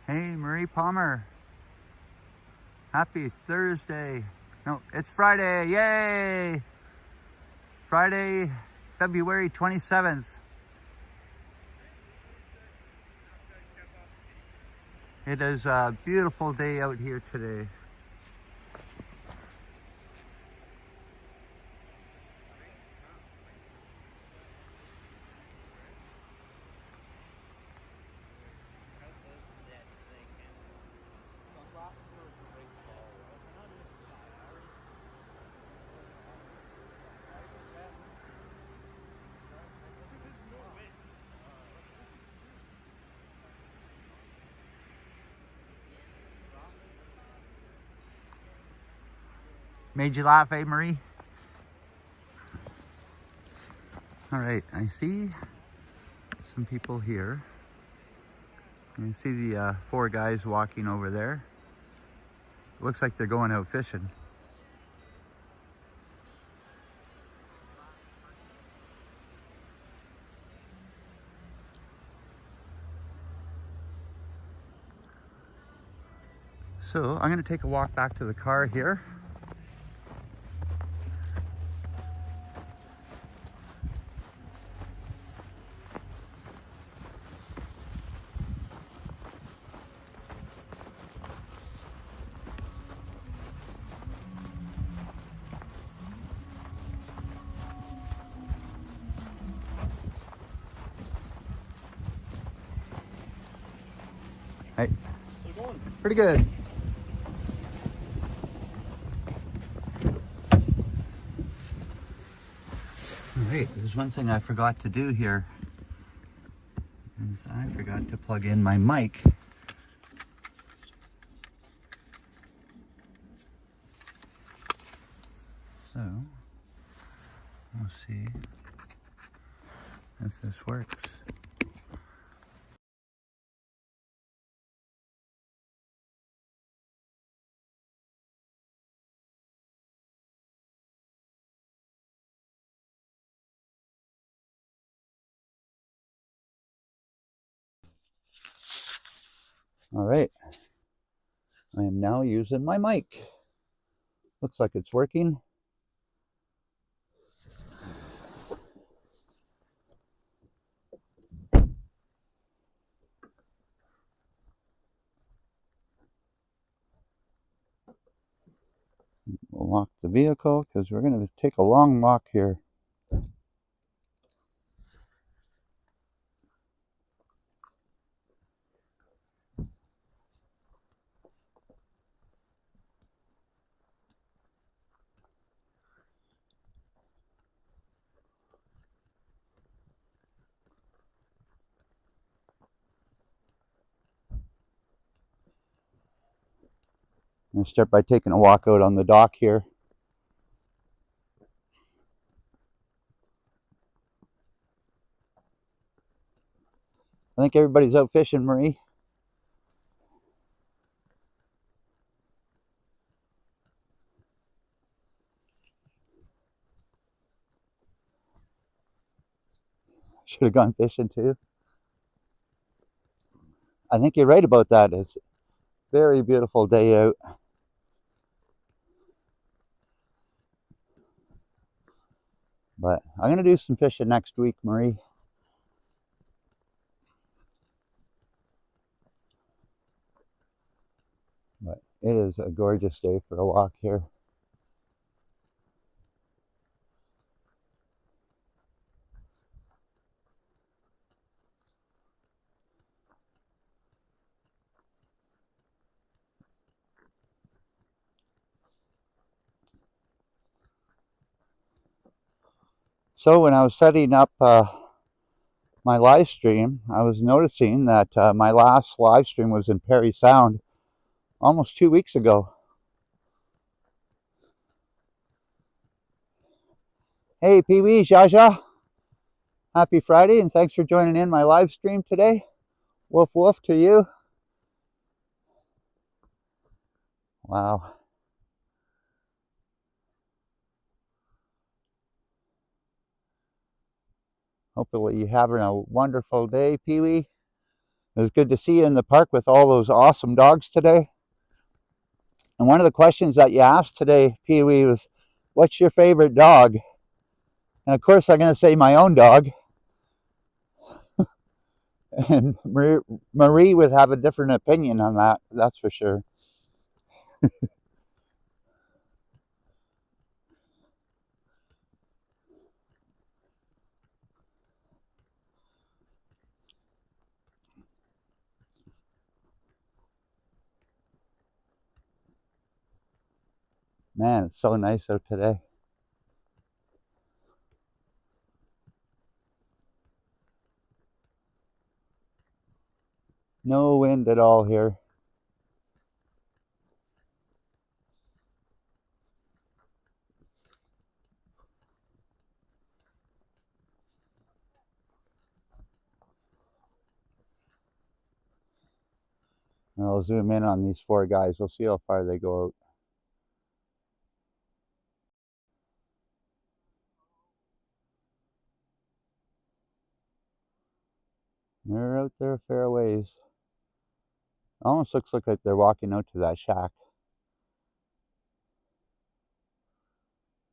Hey, Marie Palmer. Happy Thursday. No, it's Friday. Yay! Friday, February 27th. It is a beautiful day out here today. Made you laugh, eh, Marie? All right, I see some people here. You can see the 4 guys walking over there. Looks like they're going out fishing. So I'm gonna take a walk back to the car here. Hey, How's it going? pretty good. All right, there's one thing I forgot to do here. I forgot to plug in my mic. So, we'll see if this works. All right, I am now using my mic. Looks like it's working. We'll lock the vehicle because we're going to take a long walk here. I'm going to start by taking a walk out on the dock here. I think everybody's out fishing, Marie. Should have gone fishing too. I think you're right about that. It's a very beautiful day out. But I'm going to do some fishing next week, Marie. But it is a gorgeous day for a walk here. So when I was setting up my live stream, I was noticing that my last live stream was in Perry Sound almost 2 weeks ago. Hey, Pee Wee, Jaja. Happy Friday, and thanks for joining in my live stream today. Woof woof to you. Wow. Hopefully you're having a wonderful day, Pee Wee. It was good to see you in the park with all those awesome dogs today. And one of the questions that you asked today, Pee Wee, was, what's your favorite dog? And of course, I'm going to say my own dog. And Marie would have a different opinion on that, that's for sure. Man, it's so nice out today. No wind at all here. And I'll zoom in on these 4 guys. We'll see how far they go out. They're out there a fair ways. Almost looks like they're walking out to that shack.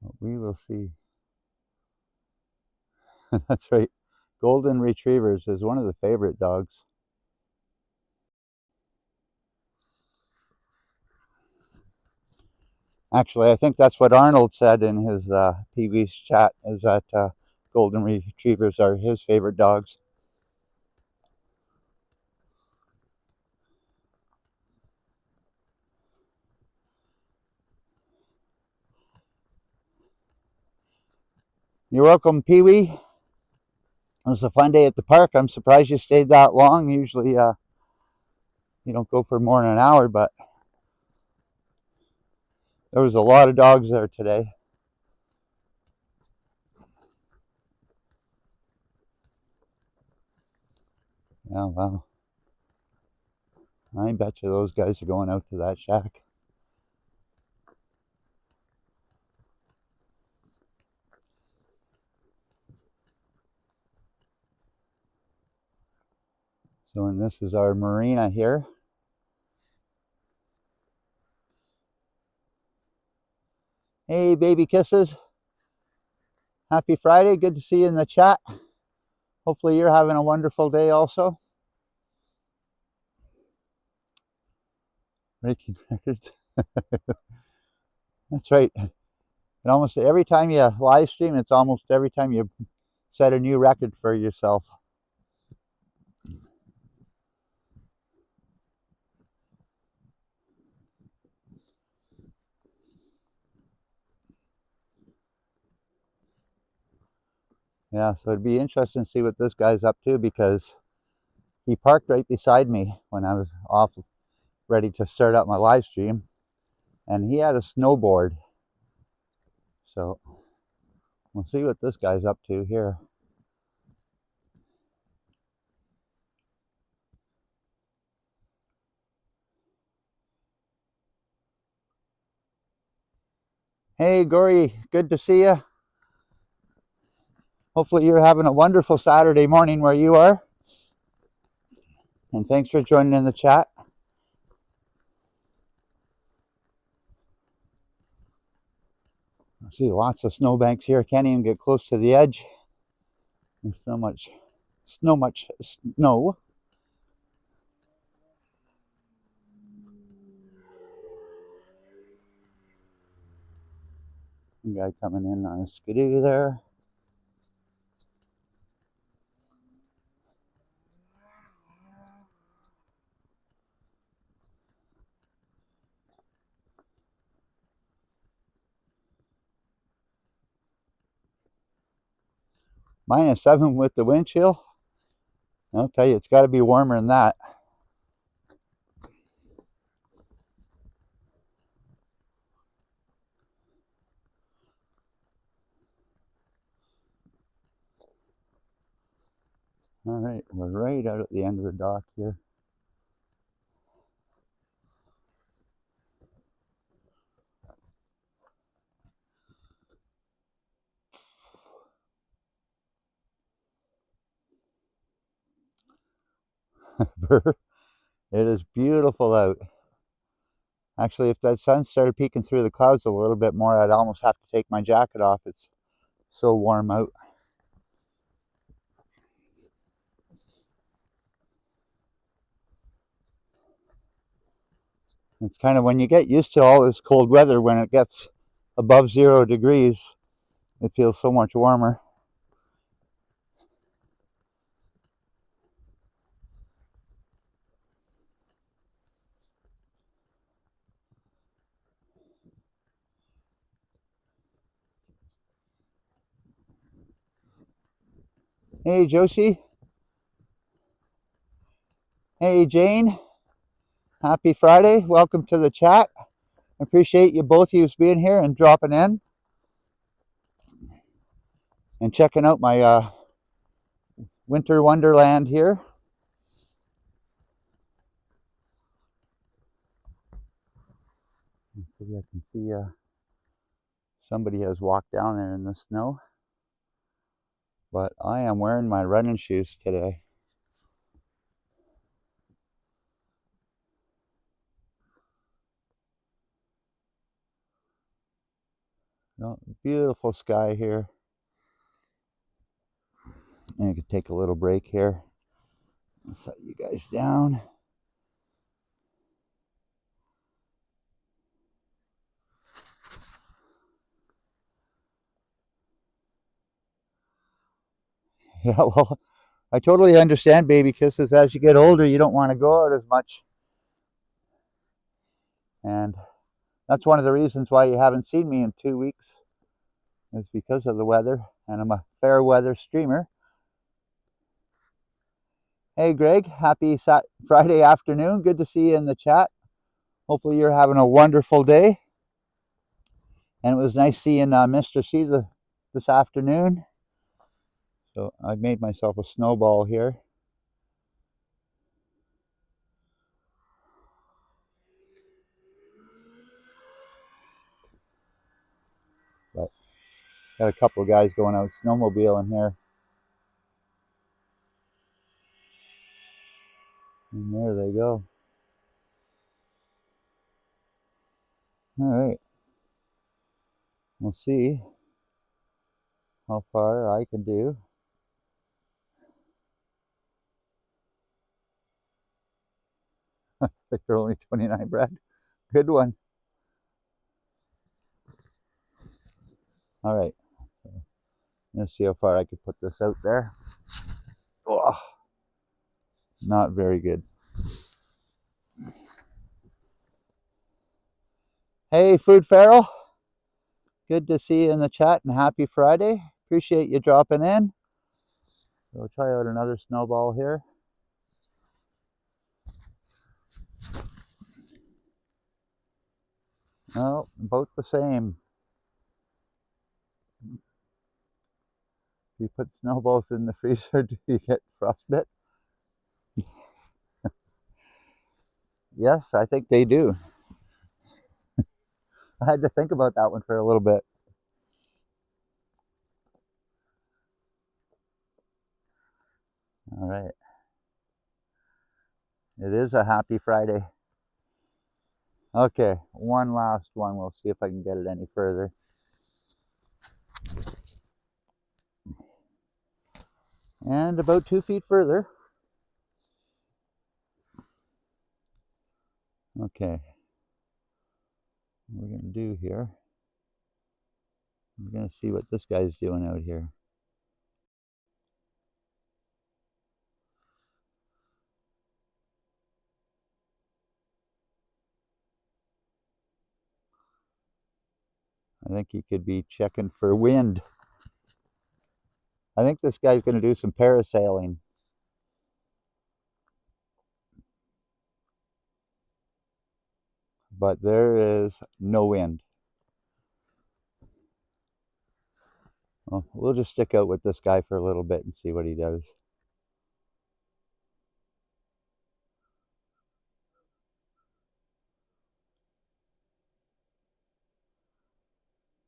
But we will see. That's right. Golden Retrievers is one of the favorite dogs. Actually, I think that's what Arnold said in his Pee Wee's chat, is that Golden Retrievers are his favorite dogs. You're welcome, Pee Wee. It was a fun day at the park. I'm surprised you stayed that long. Usually you don't go for more than an hour, but there was a lot of dogs there today. Yeah, wow. I bet you those guys are going out to that shack. So, and this is our marina here. Hey, baby kisses. Happy Friday. Good to see you in the chat. Hopefully you're having a wonderful day also. Breaking records. That's right. And almost every time you live stream, it's almost every time you set a new record for yourself. Yeah, so it'd be interesting to see what this guy's up to, because he parked right beside me when I was off ready to start up my live stream, and he had a snowboard. So we'll see what this guy's up to here. Hey, Gory, good to see you. Hopefully you're having a wonderful Saturday morning where you are. And thanks for joining in the chat. I see lots of snowbanks here. Can't even get close to the edge. There's so much snow. A guy coming in on a skidoo there. -7 with the wind chill. I'll tell you, it's got to be warmer than that. All right, we're right out at the end of the dock here. It is beautiful out. Actually, if that sun started peeking through the clouds a little bit more, I'd almost have to take my jacket off. It's so warm out. It's kind of when you get used to all this cold weather, when it gets above 0 degrees, it feels so much warmer. Hey, Josie. Hey, Jane. Happy Friday. Welcome to the chat. I appreciate you both of you being here and dropping in and checking out my winter wonderland here. Maybe I can see somebody has walked down there in the snow. But I am wearing my running shoes today. Oh, beautiful sky here. And I can take a little break here. I'll set you guys down. Yeah, well, I totally understand, baby kisses. As you get older, you don't want to go out as much. And that's one of the reasons why you haven't seen me in 2 weeks, is because of the weather. And I'm a fair weather streamer. Hey, Greg, happy Friday afternoon. Good to see you in the chat. Hopefully you're having a wonderful day. And it was nice seeing Mr. C this afternoon. So I've made myself a snowball here. But got a couple of guys going out snowmobiling here. And there they go. All right. We'll see how far I can do. I think they're only 29, Brad. Good one. All right. Let's see how far I could put this out there. Oh, not very good. Hey, Food Feral. Good to see you in the chat and happy Friday. Appreciate you dropping in. We'll try out another snowball here. Oh, about the same. If you put snowballs in the freezer, do you get frostbite? Yes, I think they do. I had to think about that one for a little bit. All right. It is a happy Friday. Okay, one last one. We'll see if I can get it any further. And about 2 feet further. Okay. What we're going to do here, we're going to see what this guy's doing out here. I think he could be checking for wind. I think this guy's going to do some parasailing. But there is no wind. Well, we'll just stick out with this guy for a little bit and see what he does.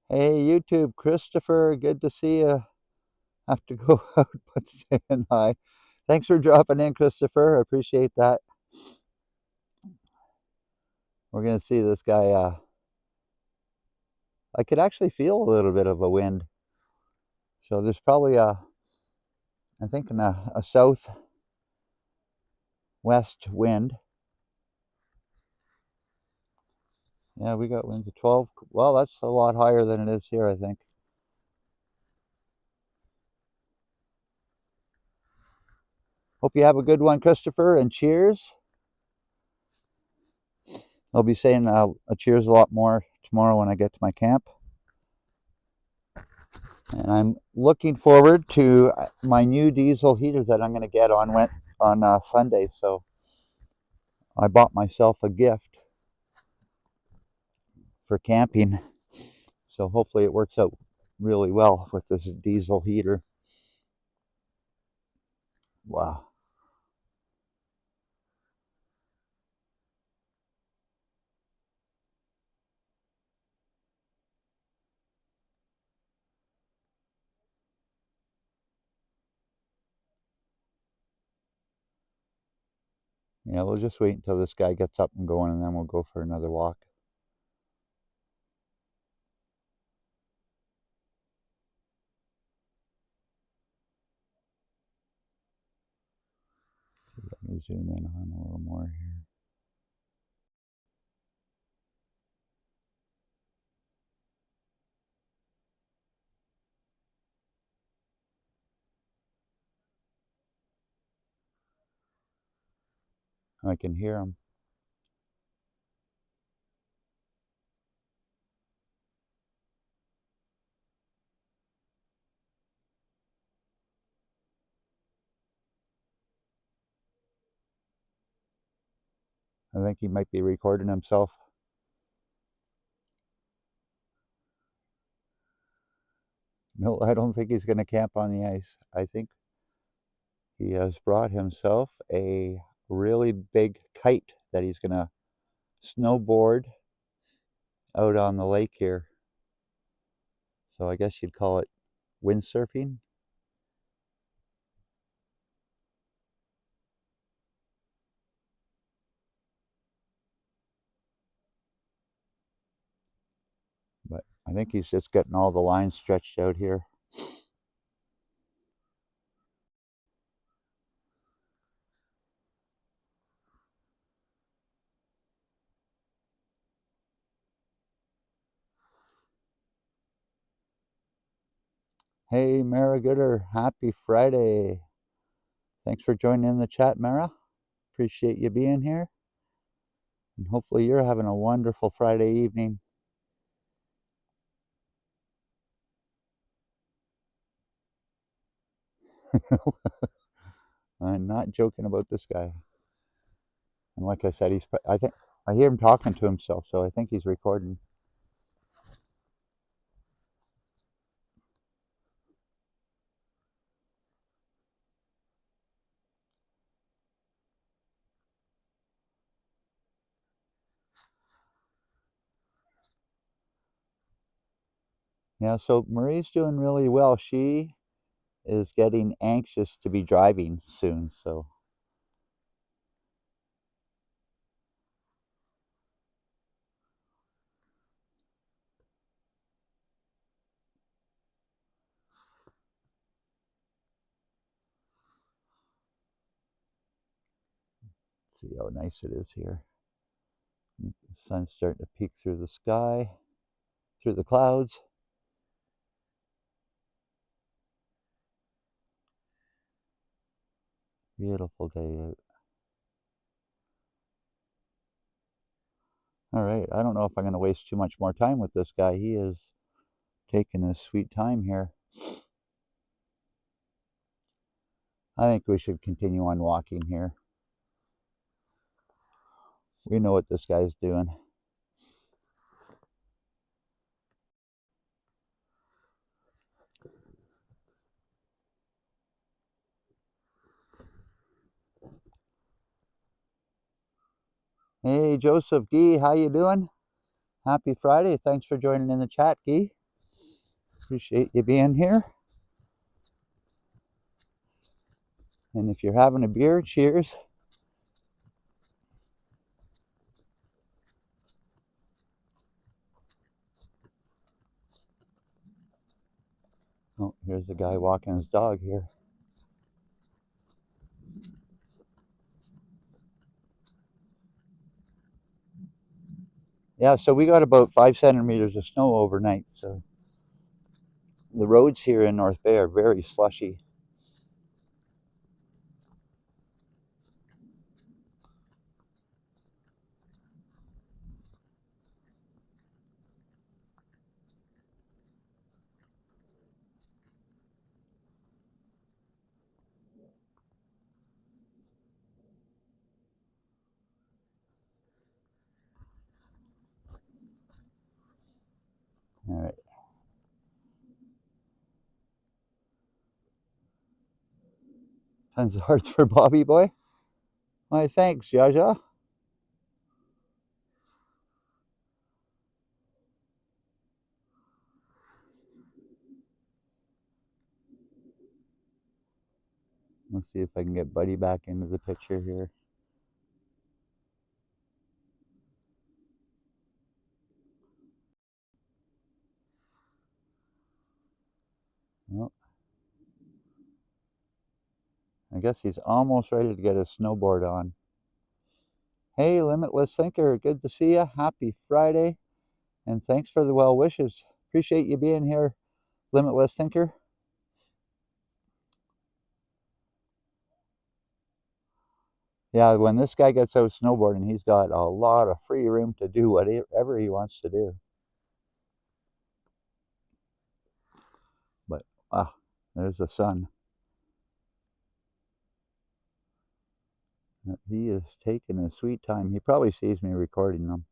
Hey, YouTube, Christopher, good to see you. Have to go out, but saying hi. Thanks for dropping in, Christopher. I appreciate that. We're going to see this guy. I could actually feel a little bit of a wind. So there's probably I think a southwest wind. Yeah, we got winds of 12. Well, that's a lot higher than it is here, I think. Hope you have a good one, Christopher, and cheers. I'll be saying a cheers a lot more tomorrow when I get to my camp. And I'm looking forward to my new diesel heater that I'm going to get on Sunday. So I bought myself a gift for camping. So hopefully it works out really well with this diesel heater. Wow. Yeah, we'll just wait until this guy gets up and going, and then we'll go for another walk. See if I can zoom in on a little more here. I can hear him. I think he might be recording himself. No, I don't think he's going to camp on the ice. I think he has brought himself a really big kite that he's going to snowboard out on the lake here. So I guess you'd call it windsurfing. But I think he's just getting all the lines stretched out here. Hey, Mara Gooder, happy Friday. Thanks for joining in the chat, Mara. Appreciate you being here. And hopefully you're having a wonderful Friday evening. I'm not joking about this guy. And like I said, I think I hear him talking to himself, so I think he's recording. Yeah, so Marie's doing really well. She is getting anxious to be driving soon, so let's see how nice it is here. The sun's starting to peek through the sky, through the clouds. Beautiful day out. All right, I don't know if I'm going to waste too much more time with this guy. He is taking his sweet time here. I think we should continue on walking here. We know what this guy's doing. Hey, Joseph Gee, how you doing? Happy Friday. Thanks for joining in the chat, Gee. Appreciate you being here. And if you're having a beer, cheers. Oh, here's a guy walking his dog here. Yeah, so we got about 5 centimeters of snow overnight. So the roads here in North Bay are very slushy. All right. Tons of hearts for Bobby boy. Why, thanks, Jaja. Let's see if I can get Buddy back into the picture here. Oh, I guess he's almost ready to get his snowboard on. Hey, Limitless Thinker, good to see you. Happy Friday, and thanks for the well wishes. Appreciate you being here, Limitless Thinker. Yeah, when this guy gets out snowboarding, he's got a lot of free room to do whatever he wants to do. But, ah, there's the sun. He is taking his sweet time. He probably sees me recording them.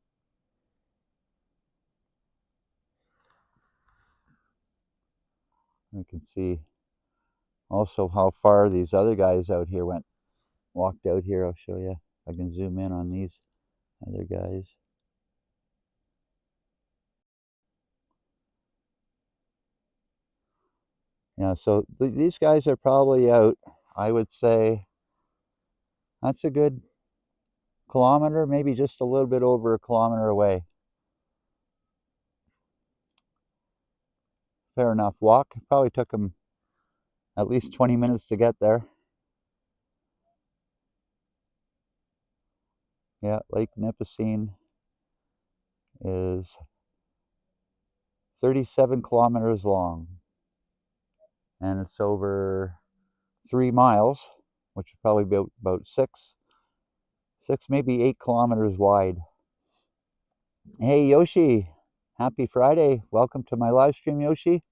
I can see also how far these other guys out here walked out here. I'll show you. I can zoom in on these other guys. Yeah, so these guys are probably out, I would say, that's a good kilometer, maybe just a little bit over a kilometer away. Fair enough walk. Probably took them at least 20 minutes to get there. Yeah, Lake Nipissing is 37 kilometers long, and it's over 3 miles, which would probably be about six, maybe 8 kilometers wide. Hey, Yoshi, happy Friday. Welcome to my live stream, Yoshi.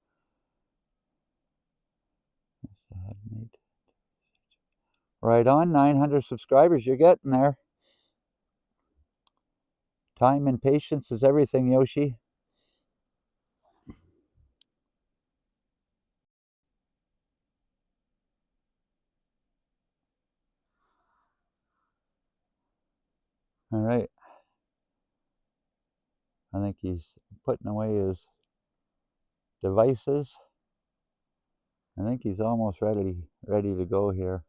Right on, 900 subscribers. You're getting there. Time and patience is everything, Yoshi. All right. I think he's putting away his devices. I think he's almost ready to go here.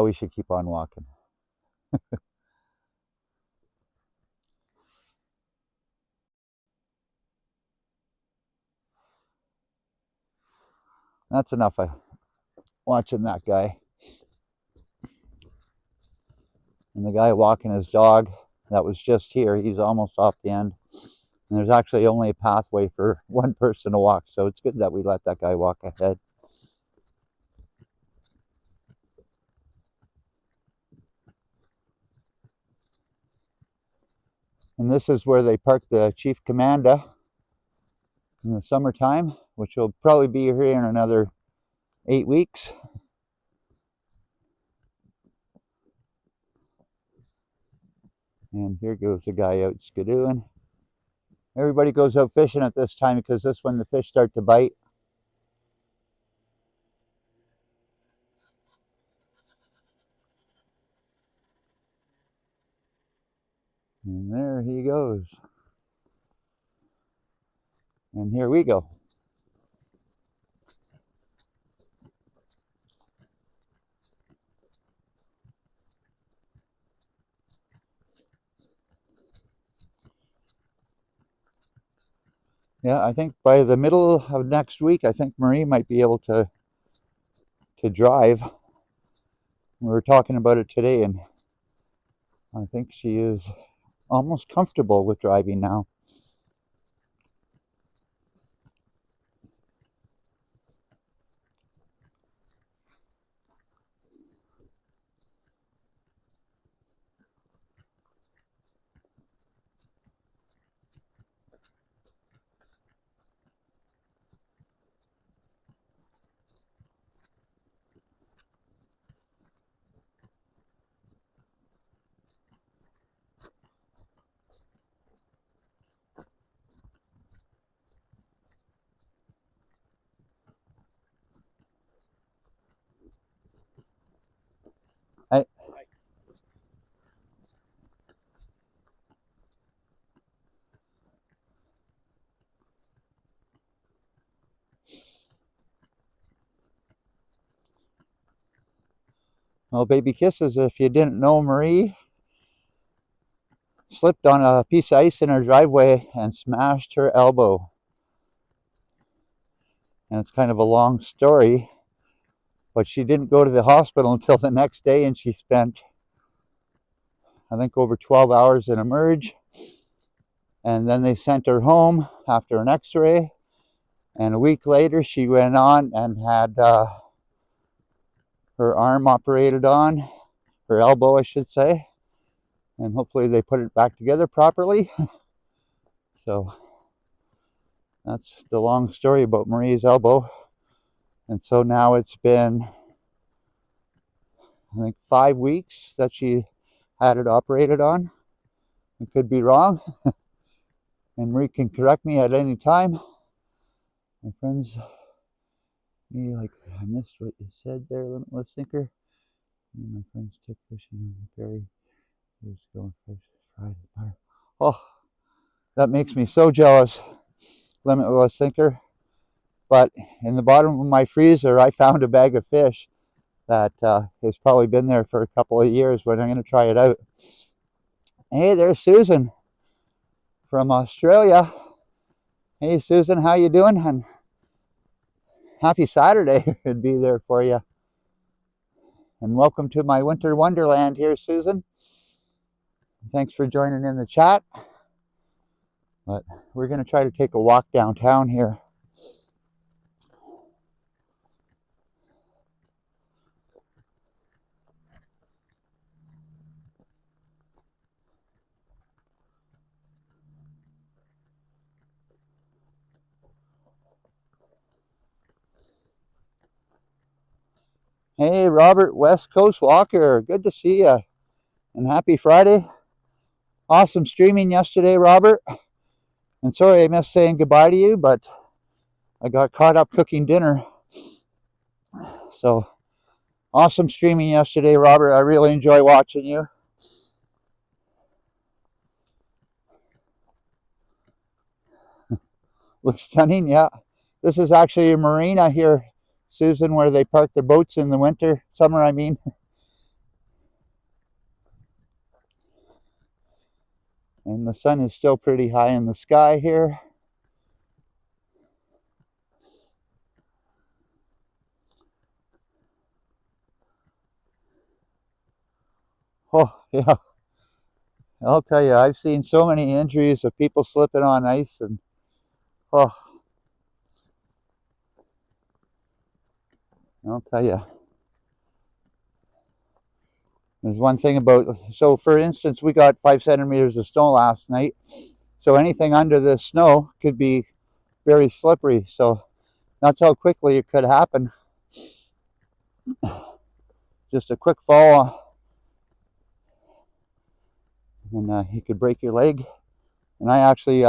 We should keep on walking. That's enough of watching that guy. And the guy walking his dog that was just here, he's almost off the end. And there's actually only a pathway for one person to walk, so it's good that we let that guy walk ahead. And this is where they park the Chief Commander in the summertime, which will probably be here in another 8 weeks. And here goes the guy out skidooing. Everybody goes out fishing at this time because this is when the fish start to bite. And there he goes. And here we go. Yeah, I think by the middle of next week, I think Marie might be able to drive. We were talking about it today, and I think she is almost comfortable with driving now. I, well, baby kisses, if you didn't know, Marie slipped on a piece of ice in her driveway and smashed her elbow. And it's kind of a long story, but she didn't go to the hospital until the next day, and she spent, I think, over 12 hours in a merge. And then they sent her home after an x-ray, and a week later she went on and had her arm operated on, her elbow I should say, and hopefully they put it back together properly. So that's the long story about Marie's elbow. And so now it's been, I think, 5 weeks that she had it operated on. I could be wrong, and Marie can correct me at any time. My friends, me, like, I missed what you said there, Limitless Thinker. Me and my friends took fishing on the ferry. He was going fish Friday. Oh, that makes me so jealous, Limitless Thinker. But in the bottom of my freezer, I found a bag of fish that has probably been there for a couple of years, but I'm going to try it out. Hey, there's Susan from Australia. Hey, Susan, how you doing? And happy Saturday would be there for you. And welcome to my winter wonderland here, Susan. Thanks for joining in the chat. But we're going to try to take a walk downtown here. Hey, Robert, West Coast Walker. Good to see you. And happy Friday. Awesome streaming yesterday, Robert. And sorry I missed saying goodbye to you, but I got caught up cooking dinner. So awesome streaming yesterday, Robert. I really enjoy watching you. Looks stunning, yeah. This is actually a marina here, Susan, where they park their boats in the winter, summer, I mean. And the sun is still pretty high in the sky here. Oh, yeah. I'll tell you, I've seen so many injuries of people slipping on ice, and oh, I'll tell you. There's one thing about, so for instance, we got 5 centimeters of snow last night. So anything under the snow could be very slippery. So that's how quickly it could happen. Just a quick fall, and you could break your leg. And I actually,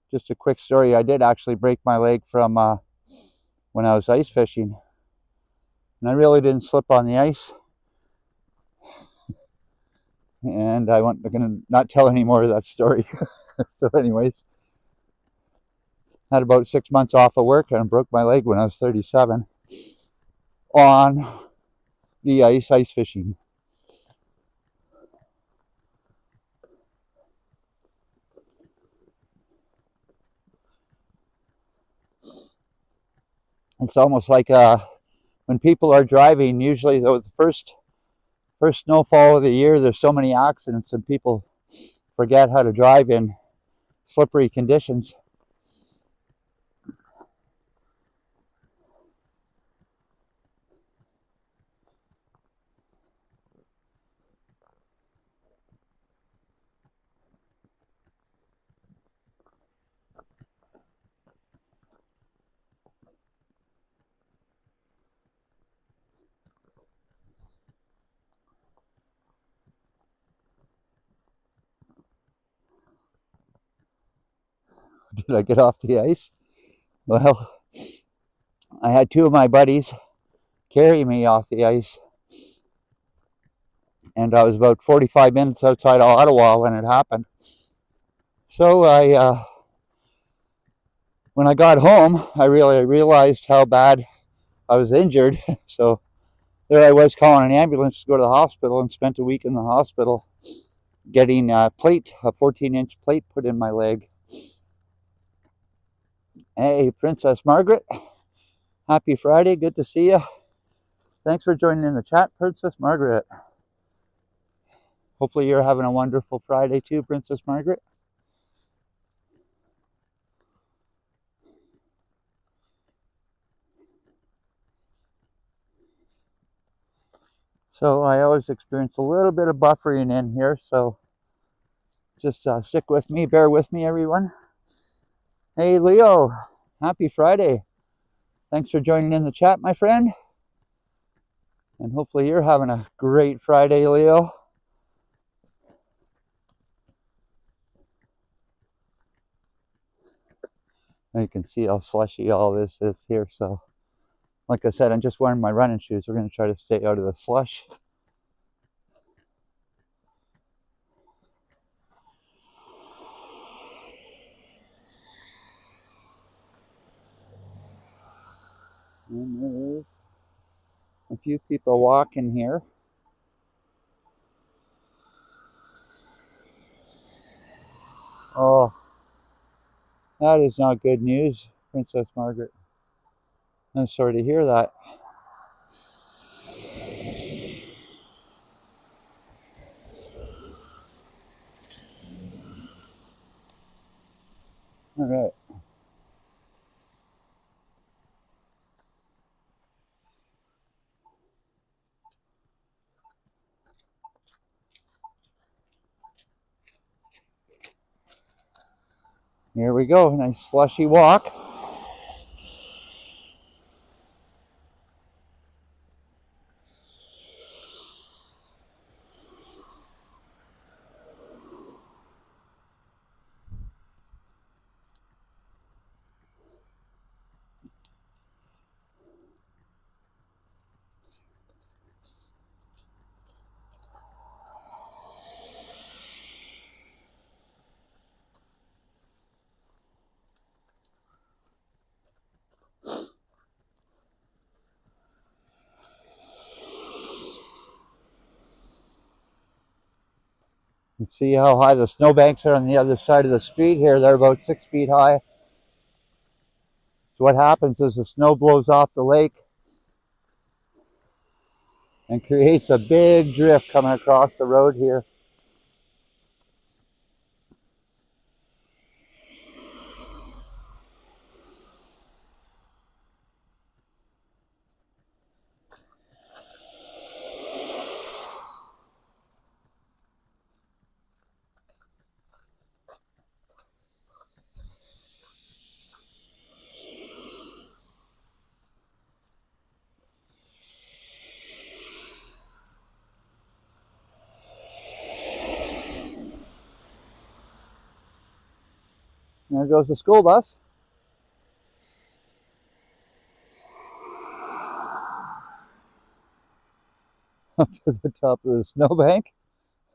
just a quick story, I did actually break my leg from when I was ice fishing. And I really didn't slip on the ice. And I'm going to not tell any more of that story. So anyways, Had about 6 months off of work and broke my leg when I was 37 on the ice fishing. It's almost like when people are driving, usually the first snowfall of the year, there's so many accidents and people forget how to drive in slippery conditions. Did I get off the ice? Well, I had two of my buddies carry me off the ice, and I was about 45 minutes outside of Ottawa when it happened. So when I got home, I really realized how bad I was injured. So there I was calling an ambulance to go to the hospital, and spent a week in the hospital getting a 14-inch plate put in my leg. Hey, Princess Margaret. Happy Friday. Good to see you. Thanks for joining in the chat, Princess Margaret. Hopefully you're having a wonderful Friday too, Princess Margaret. So I always experience a little bit of buffering in here, so just stick with me, bear with me, everyone. Hey, Leo. Happy Friday. Thanks for joining in the chat, my friend. And hopefully you're having a great Friday, Leo. And you can see how slushy all this is here. So, like I said, I'm just wearing my running shoes. We're going to try to stay out of the slush. And there's a few people walking here. Oh, that is not good news, Princess Margaret. I'm sorry to hear that. All right. Here we go. Nice slushy walk. You see how high the snowbanks are on the other side of the street here. They're about 6 feet high. So what happens is the snow blows off the lake and creates a big drift coming across the road here. And there goes the school bus. Up to the top of the snowbank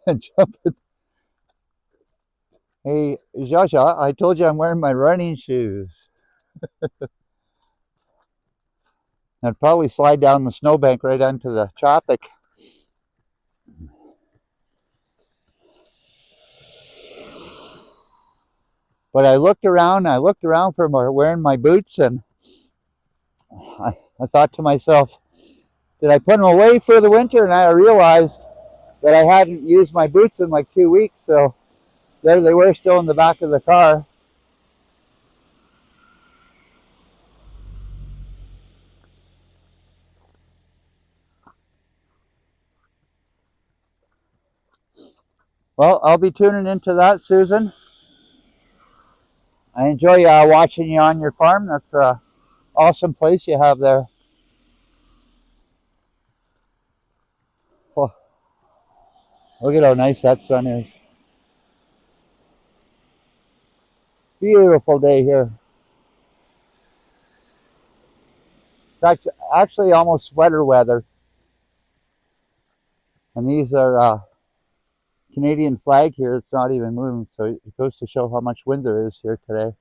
and jump it. Hey, Jaja, I told you I'm wearing my running shoes. I'd probably slide down the snowbank right onto the traffic. But I looked around for wearing my boots, and I thought to myself, did I put them away for the winter? And I realized that I hadn't used my boots in like 2 weeks, so there they were still in the back of the car. Well, I'll be tuning into that, Susan. I enjoy watching you on your farm. That's an awesome place you have there. Well, look at how nice that sun is. Beautiful day here. It's actually almost sweater weather. And these are Canadian flag here. It's not even moving, so it goes to show how much wind there is here today.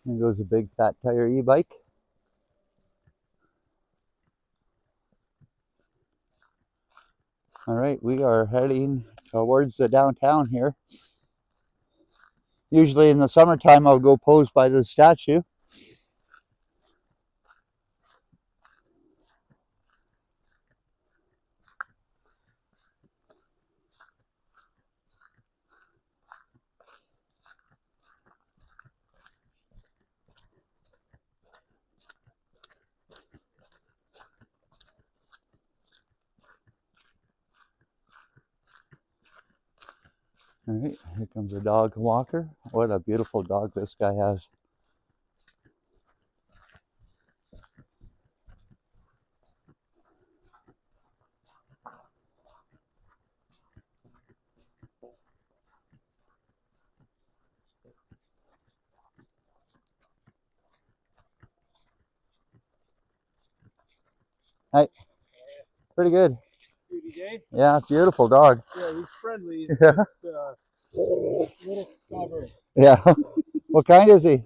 There goes a big fat tire e-bike. All right, we are heading towards the downtown here. Usually in the summertime, I'll go pose by the statue. All right, here comes a dog walker. What a beautiful dog this guy has. Hi. Pretty good. Yeah, beautiful dog. Yeah, he's friendly. He's just a little stubborn. Yeah. What kind is he? He's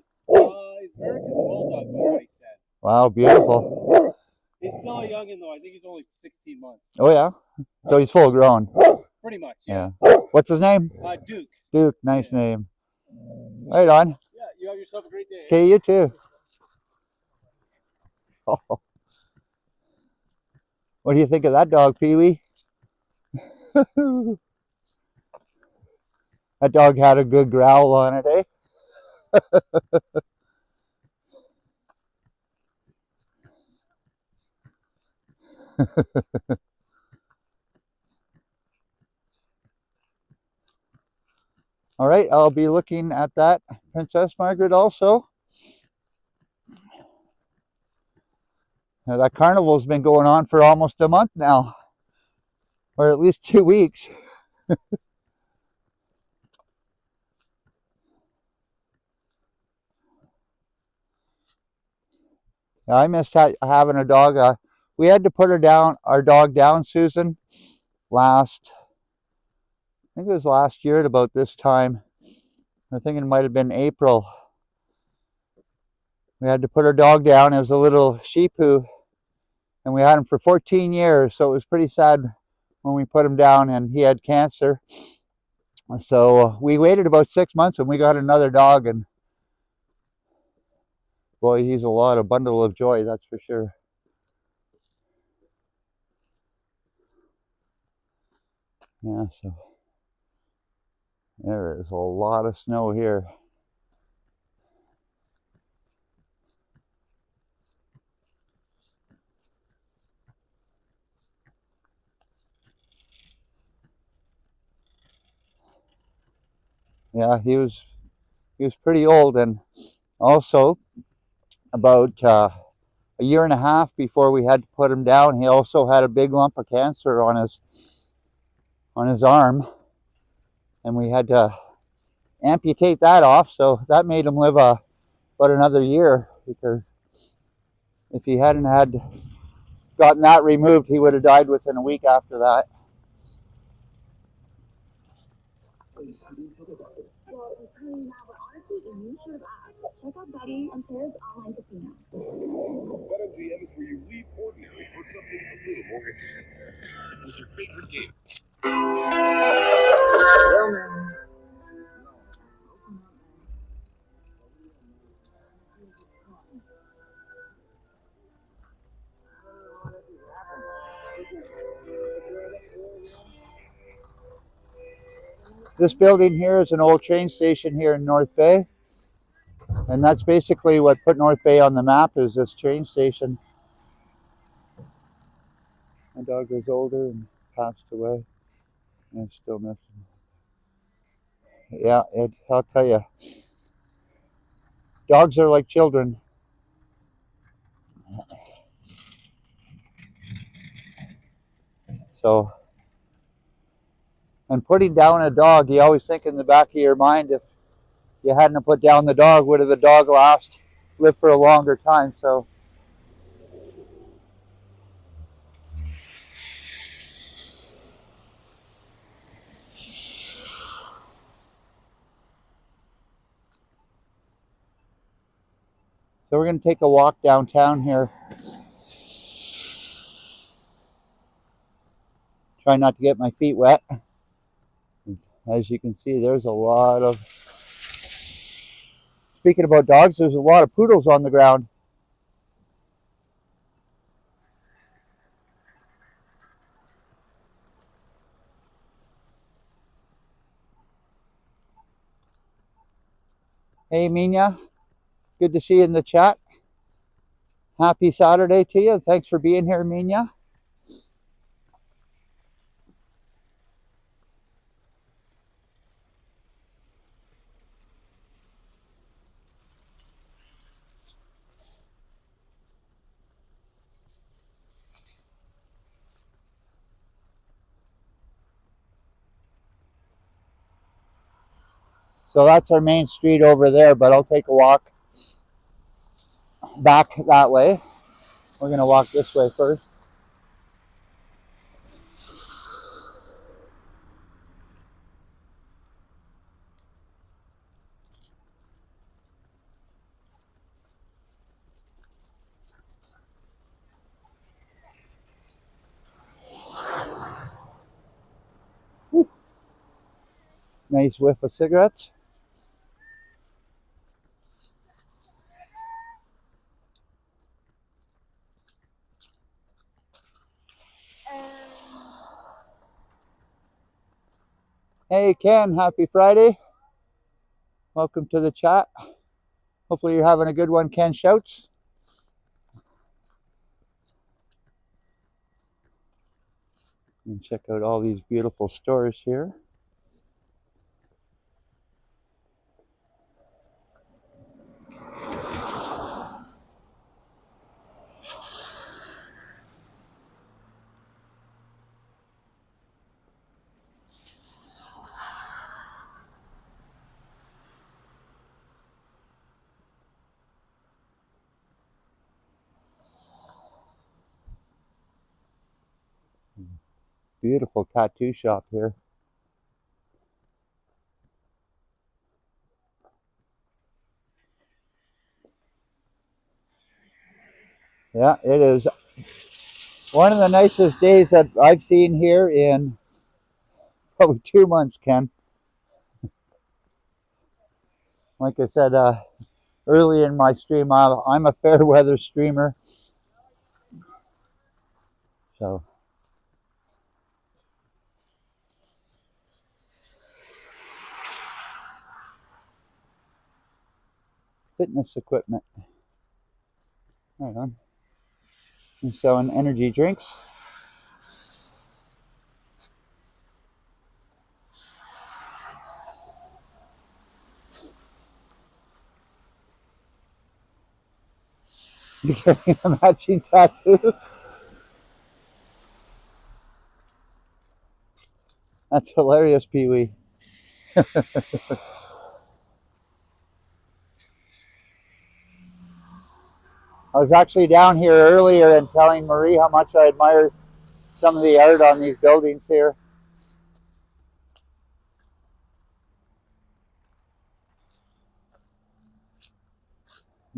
American Bulldog, what he said. Wow, beautiful. He's still a youngin' though. I think he's only 16 months. Oh yeah? So he's full grown. Pretty much, yeah. What's his name? Duke. Duke, nice name. Right on. Yeah, you have yourself a great day. Okay, you too. Oh. What do you think of that dog, Pee-wee? That dog had a good growl on it, eh? All right, I'll be looking at that Princess Margaret also. Now, that carnival's been going on for almost a month now, or at least 2 weeks. Yeah, I missed having a dog. We had to put our dog down, Susan, I think it was last year at about this time. I think it might have been April. We had to put our dog down. It was a little sheepoo, and we had him for 14 years, so it was pretty sad when we put him down, and he had cancer. So we waited about 6 months, and we got another dog, and boy, he's a bundle of joy, that's for sure. Yeah, so there is a lot of snow here. Yeah, he was pretty old, and also about a year and a half before we had to put him down, he also had a big lump of cancer on his on his arm, and we had to amputate that off. So that made him live about another year, because if he hadn't had gotten that removed, he would have died within a week after that. Wait, how do you tell me about this? Well, I'm telling you now, but honestly, you should have asked. Check out Betty and Tara's online casino. BetMGM is where you leave ordinary for something a little more interesting. What's your favorite game? Well, man. This building here is an old train station here in North Bay, and that's basically what put North Bay on the map, is this train station. My dog was older and passed away, and I'm still missing. Yeah, I'll tell you, dogs are like children. So, and putting down a dog, you always think in the back of your mind, if you hadn't put down the dog, would have the dog lived for a longer time? So we're going to take a walk downtown here. Try not to get my feet wet. As you can see, there's a lot of... Speaking about dogs, there's a lot of poodles on the ground. Hey, Mina. Good to see you in the chat. Happy Saturday to you. Thanks for being here, Mina. So that's our main street over there, but I'll take a walk back that way. We're going to walk this way first. Woo. Nice whiff of cigarettes. Hey, Ken, happy Friday. Welcome to the chat. Hopefully you're having a good one, Ken Shouts. And check out all these beautiful stores here. Beautiful tattoo shop here. Yeah, it is one of the nicest days that I've seen here in probably 2 months, Ken. Like I said early in my stream, I'm a fair weather streamer. So fitness equipment. Right on. I'm selling energy drinks. You're getting a matching tattoo. That's hilarious, Pee-wee. I was actually down here earlier and telling Marie how much I admire some of the art on these buildings here.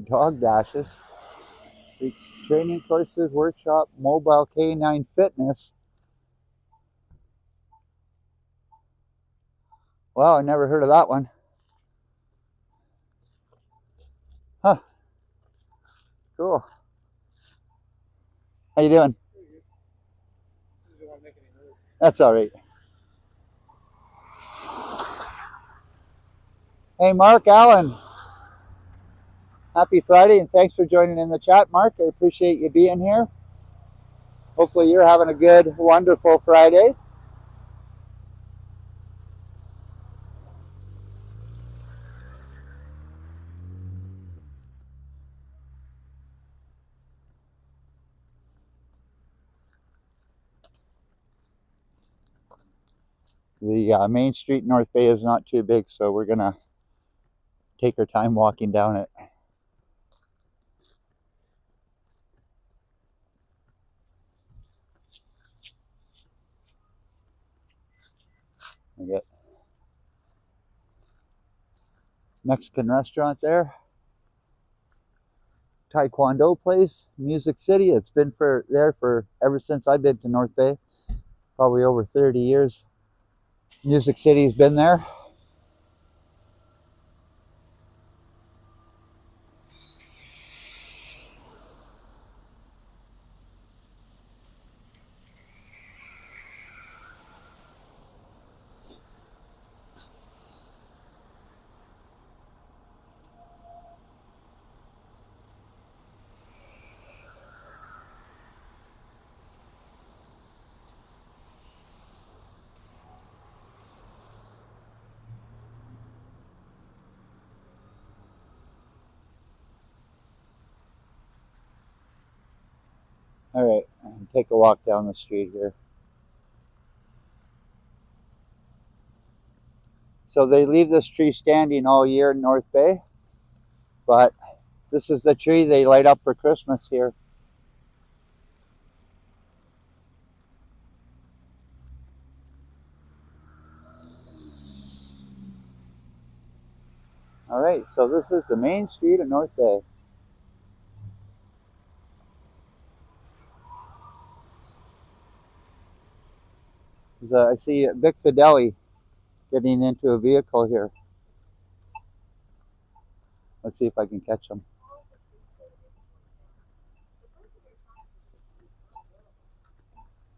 Dog dashes, training courses, workshop, mobile canine fitness. Wow, I never heard of that one. Huh, cool. How you doing? That's all right. Hey, Mark Allen. Happy Friday, and thanks for joining in the chat, Mark. I appreciate you being here. Hopefully you're having a good, wonderful Friday. The main street in North Bay is not too big, so we're going to take our time walking down it. We got Mexican restaurant there. Taekwondo place, Music City. It's been there for ever since I've been to North Bay, probably over 30 years. Music City's been there. All right, take a walk down the street here. So they leave this tree standing all year in North Bay, but this is the tree they light up for Christmas here. All right, so this is the main street of North Bay. I see Vic Fideli getting into a vehicle here. Let's see if I can catch him.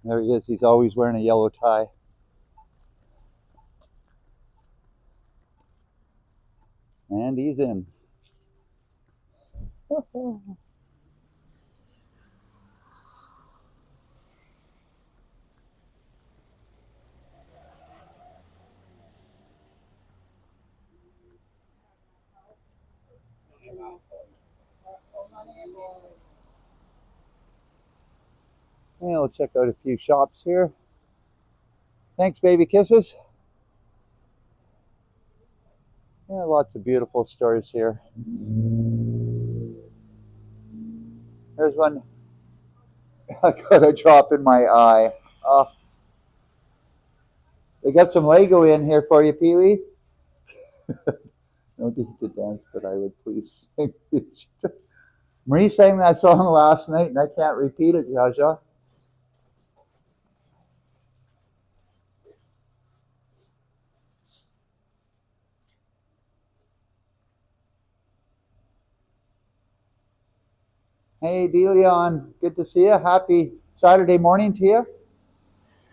There he is. He's always wearing a yellow tie. And he's in. And we'll check out a few shops here. Thanks, baby kisses. Yeah, lots of beautiful stores here. There's one. I got a drop in my eye. They got some Lego in here for you, Pee-wee. No need to dance, but I would please sing. Marie sang that song last night, and I can't repeat it, Jaja. Hey, DeLeon, good to see you. Happy Saturday morning to you.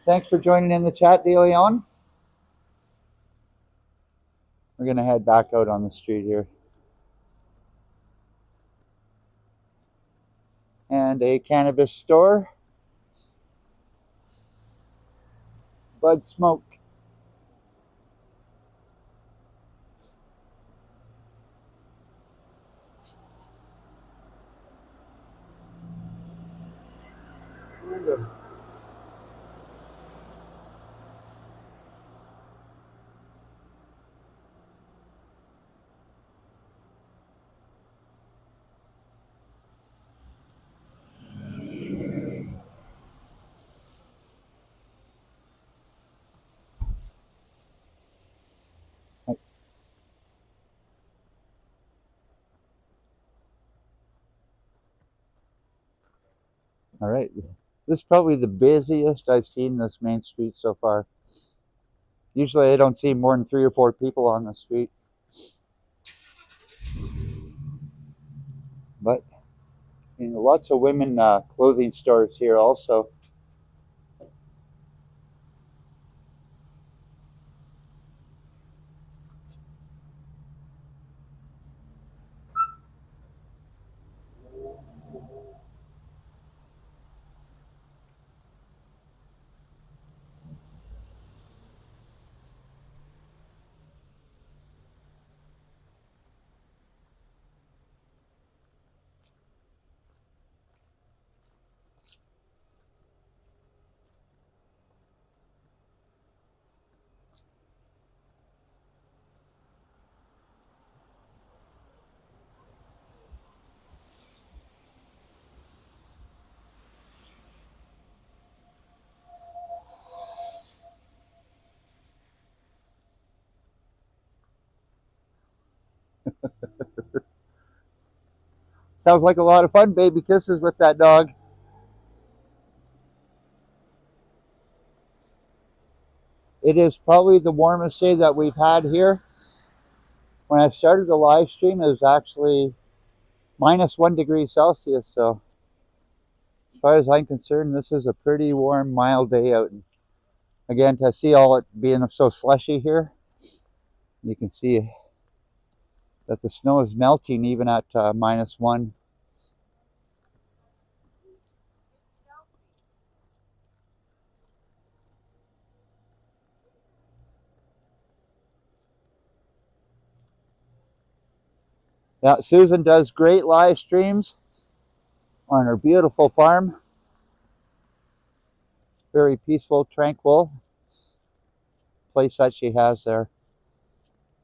Thanks for joining in the chat, DeLeon. We're going to head back out on the street here. And a cannabis store. Bud Smoke. All right. This is probably the busiest I've seen this main street so far. Usually I don't see more than 3 or 4 people on the street. But you know, lots of women clothing stores here also. Sounds like a lot of fun, baby kisses with that dog. It is probably the warmest day that we've had here. When I started the live stream, it was actually -1 degree Celsius. So as far as I'm concerned, this is a pretty warm, mild day out. And again, to see all it being so slushy here, you can see that the snow is melting even at -1. Yeah, Susan does great live streams on her beautiful farm. Very peaceful, tranquil place that she has there.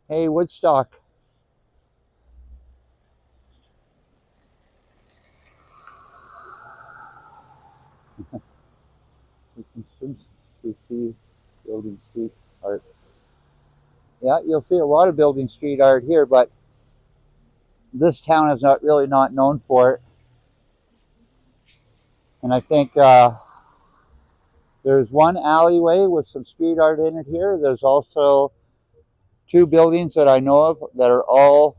Hey, Woodstock. We see building street art. Yeah, you'll see a lot of building street art here, but this town is not really not known for it. And I think there's one alleyway with some street art in it here. There's also 2 buildings that I know of that are all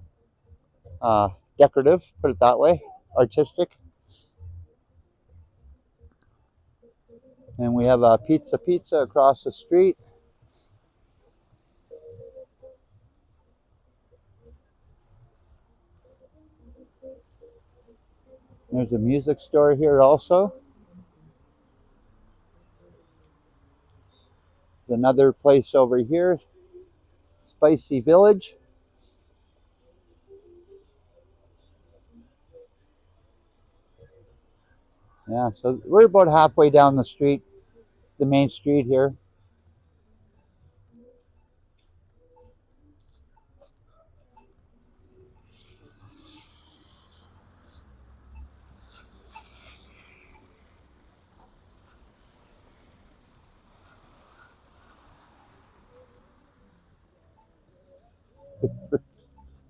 decorative, put it that way, artistic. And we have a Pizza across the street. There's a music store here also. There's another place over here, Spicy Village. Yeah, so we're about halfway down the street, the main street here.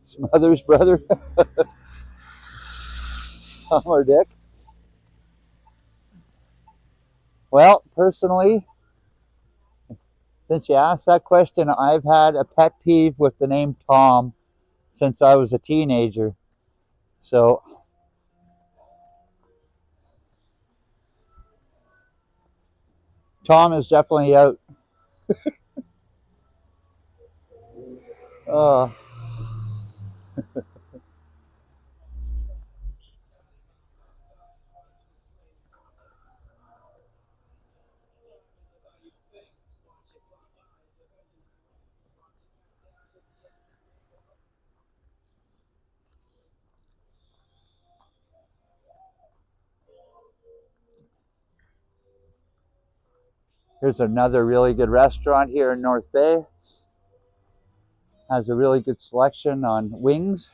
Smothers brother, Tom or Dick. Well, personally, since you asked that question, I've had a pet peeve with the name Tom since I was a teenager. So Tom is definitely out. Uh, here's another really good restaurant here in North Bay. Has a really good selection on wings.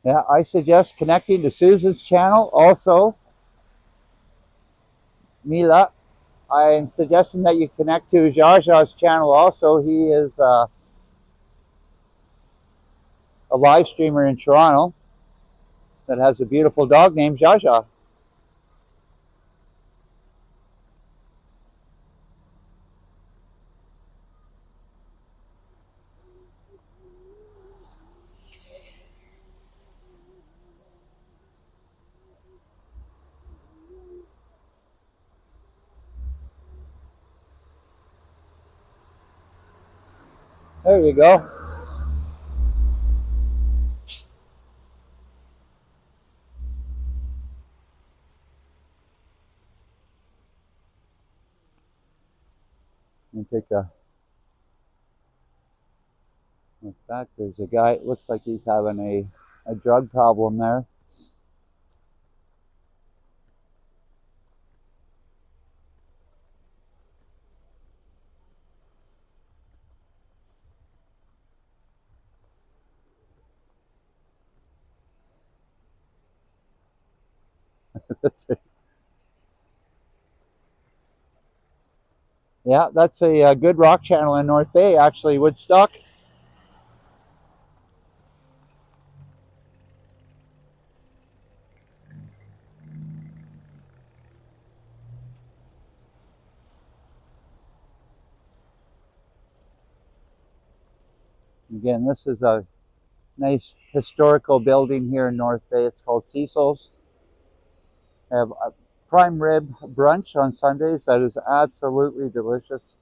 Yeah, I suggest connecting to Susan's channel. Also, Mila, I'm suggesting that you connect to Jaja's channel also. He is a live streamer in Toronto that has a beautiful dog named Jaja. There you go. Let me take a look back. There's a guy, it looks like he's having a drug problem there. Yeah, that's a good rock channel in North Bay, actually, Woodstock. Again, this is a nice historical building here in North Bay. It's called Cecil's. They have a prime rib brunch on Sundays that is absolutely delicious.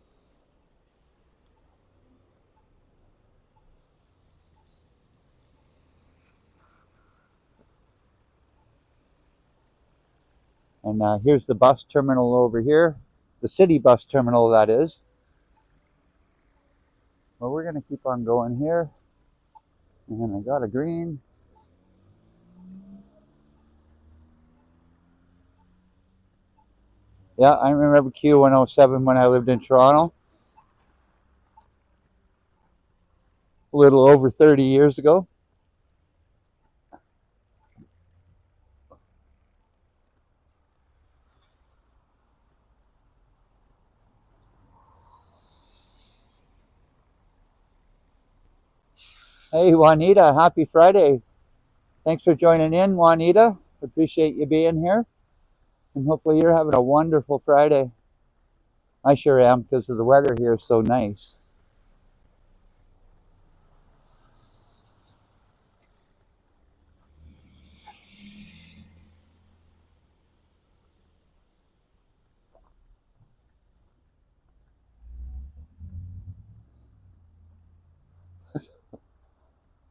And here's the bus terminal over here, the city bus terminal, that is. Well, we're going to keep on going here. And I got a green. Yeah, I remember Q107 when I lived in Toronto. A little over 30 years ago. Hey, Juanita, happy Friday. Thanks for joining in, Juanita. Appreciate you being here. And hopefully you're having a wonderful Friday. I sure am, because of the weather here is so nice.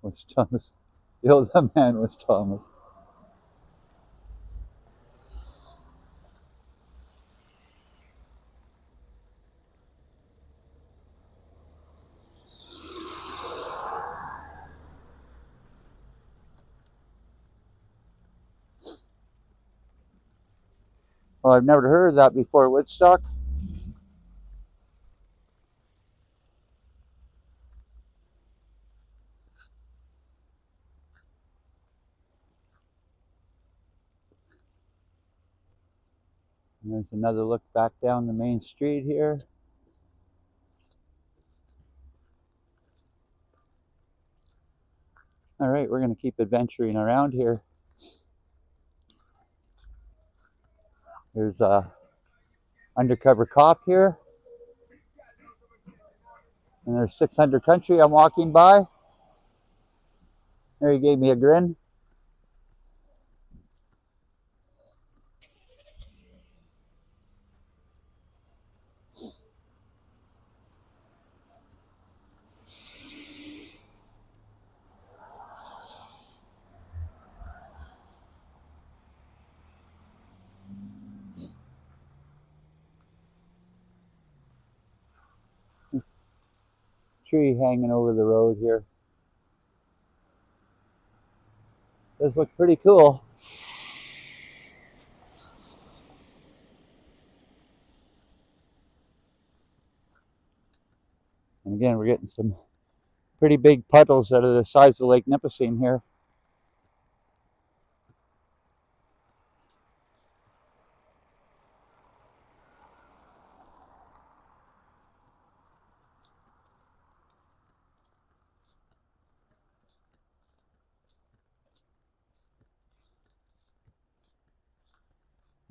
Was Thomas. Yo, the man was Thomas. Well, I've never heard of that before, Woodstock. And there's another look back down the main street here. All right, we're going to keep adventuring around here. There's a undercover cop here. And there's 600 Country I'm walking by. There, he gave me a grin. This tree hanging over the road here. Does look pretty cool. And again, we're getting some pretty big puddles that are the size of Lake Nipissing here.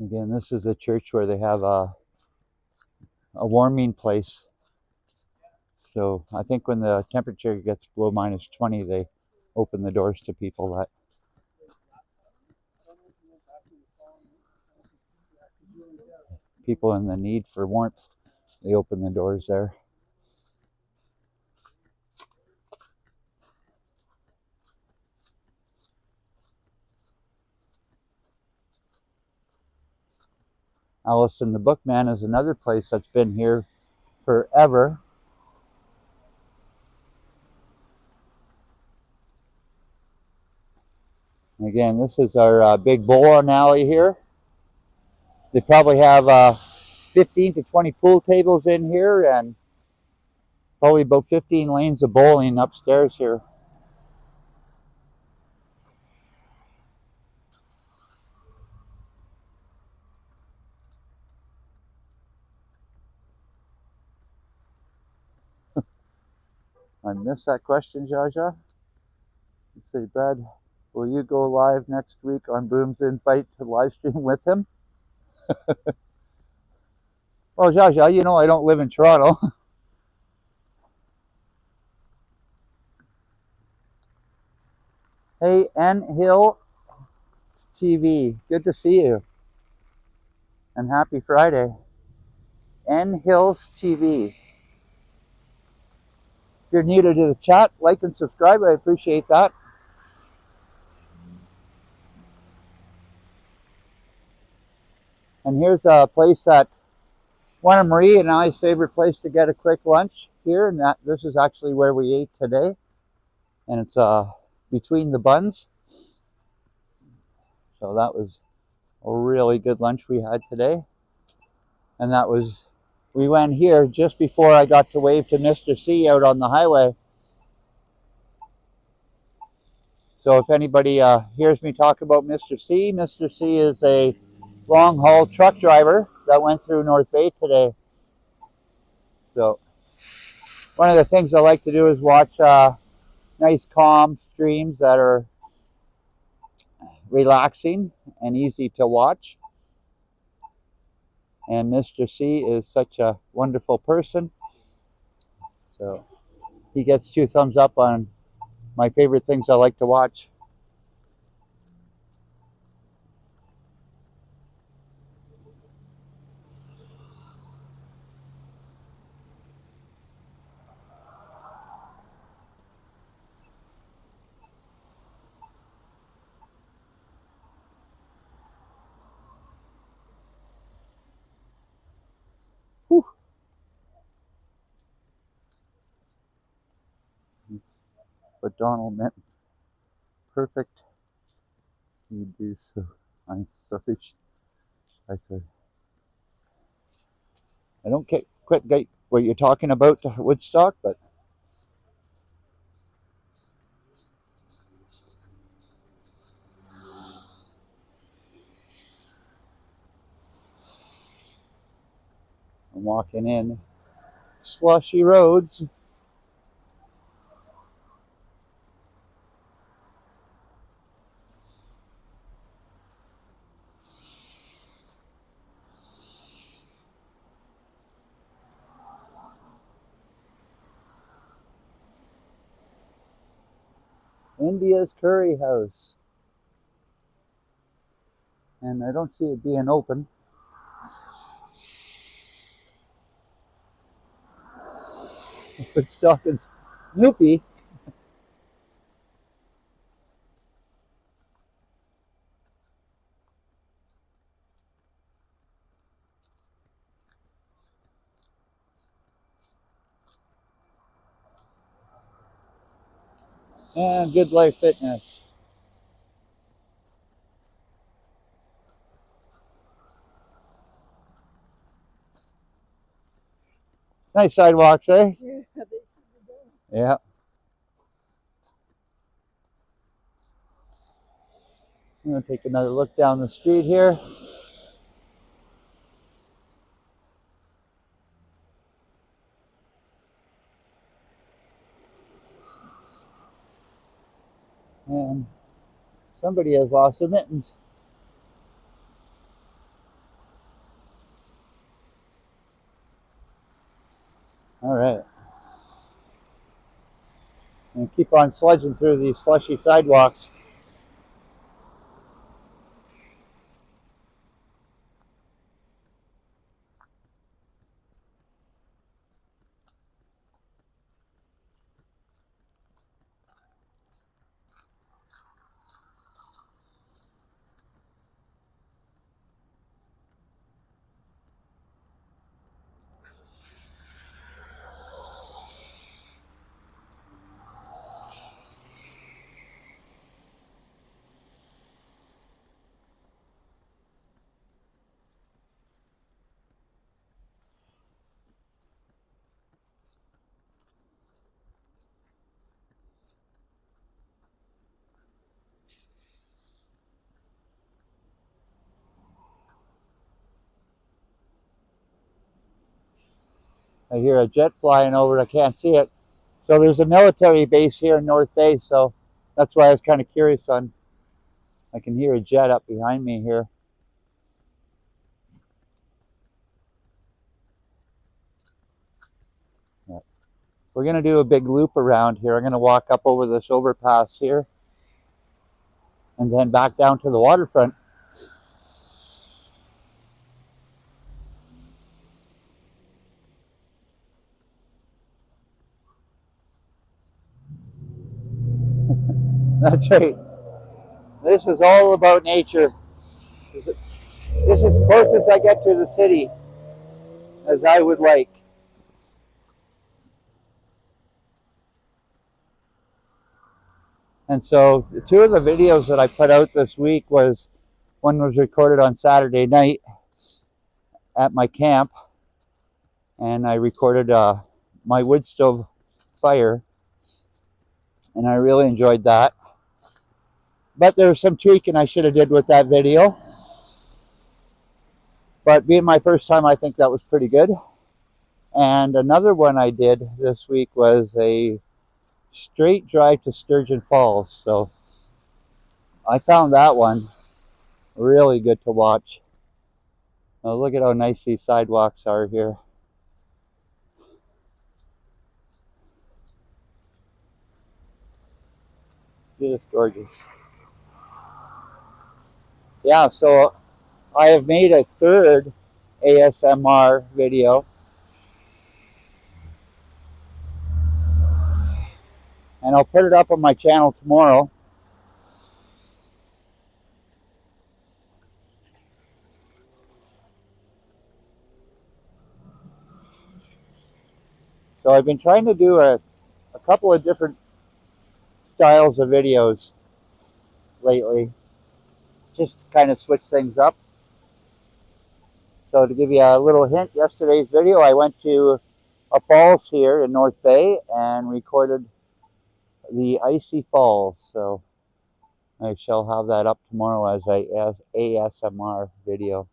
Again, this is a church where they have a warming place. So I think when the temperature gets below -20, they open the doors to people that people in the need for warmth. They open the doors there. Allison the Bookman is another place that's been here forever. Again, this is our big bowling alley here. They probably have 15 to 20 pool tables in here and probably about 15 lanes of bowling upstairs here. I missed that question, Jaja. Let's say, Brad, will you go live next week on Boom's Invite to live stream with him? Well, Jaja, you know I don't live in Toronto. Hey, N Hill TV, good to see you. And happy Friday. N Hills TV. If you're new to the chat, like and subscribe. I appreciate that. And here's a place that one of Marie and I's favorite place to get a quick lunch here. And this is actually where we ate today. And it's between the buns. So that was a really good lunch we had today. And that was, we went here just before I got to wave to Mr. C out on the highway. So if anybody hears me talk about Mr. C is a long haul truck driver that went through North Bay today. So one of the things I like to do is watch nice calm streams that are relaxing and easy to watch. And Mr. C is such a wonderful person. So he gets 2 thumbs up on my favorite things I like to watch. Whew. But Donald meant perfect. You do so. I'm sorry. I don't quite get what you're talking about, Woodstock, but I'm walking in slushy roads. India's Curry House. And I don't see it being open. Woodstock and Snoopy. And Good Life Fitness. Nice sidewalks, eh? Yeah. I'm going to take another look down the street here. And somebody has lost their mittens. and keep on sludging through these slushy sidewalks. I hear a jet flying over. I can't see it. So there's a military base here in North Bay, so that's why I was kind of curious on. I can hear a jet up behind me here. Yeah. We're going to do a big loop around here. I'm going to walk up over this overpass here and then back down to the waterfront. That's right. This is all about nature. This is as close as I get to the city as I would like. And so two of the videos that I put out this week was, one was recorded on Saturday night at my camp, and I recorded my wood stove fire, and I really enjoyed that. But there was some tweaking I should have did with that video. But being my first time, I think that was pretty good. And another one I did this week was a straight drive to Sturgeon Falls. So I found that one really good to watch. Now look at how nice these sidewalks are here. Just gorgeous. Yeah, so I have made a third ASMR video. And I'll put it up on my channel tomorrow. So I've been trying to do a couple of different styles of videos lately, just to kind of switch things up. So to give you a little hint, yesterday's video, I went to a falls here in North Bay and recorded the icy falls. So I shall have that up tomorrow as ASMR video.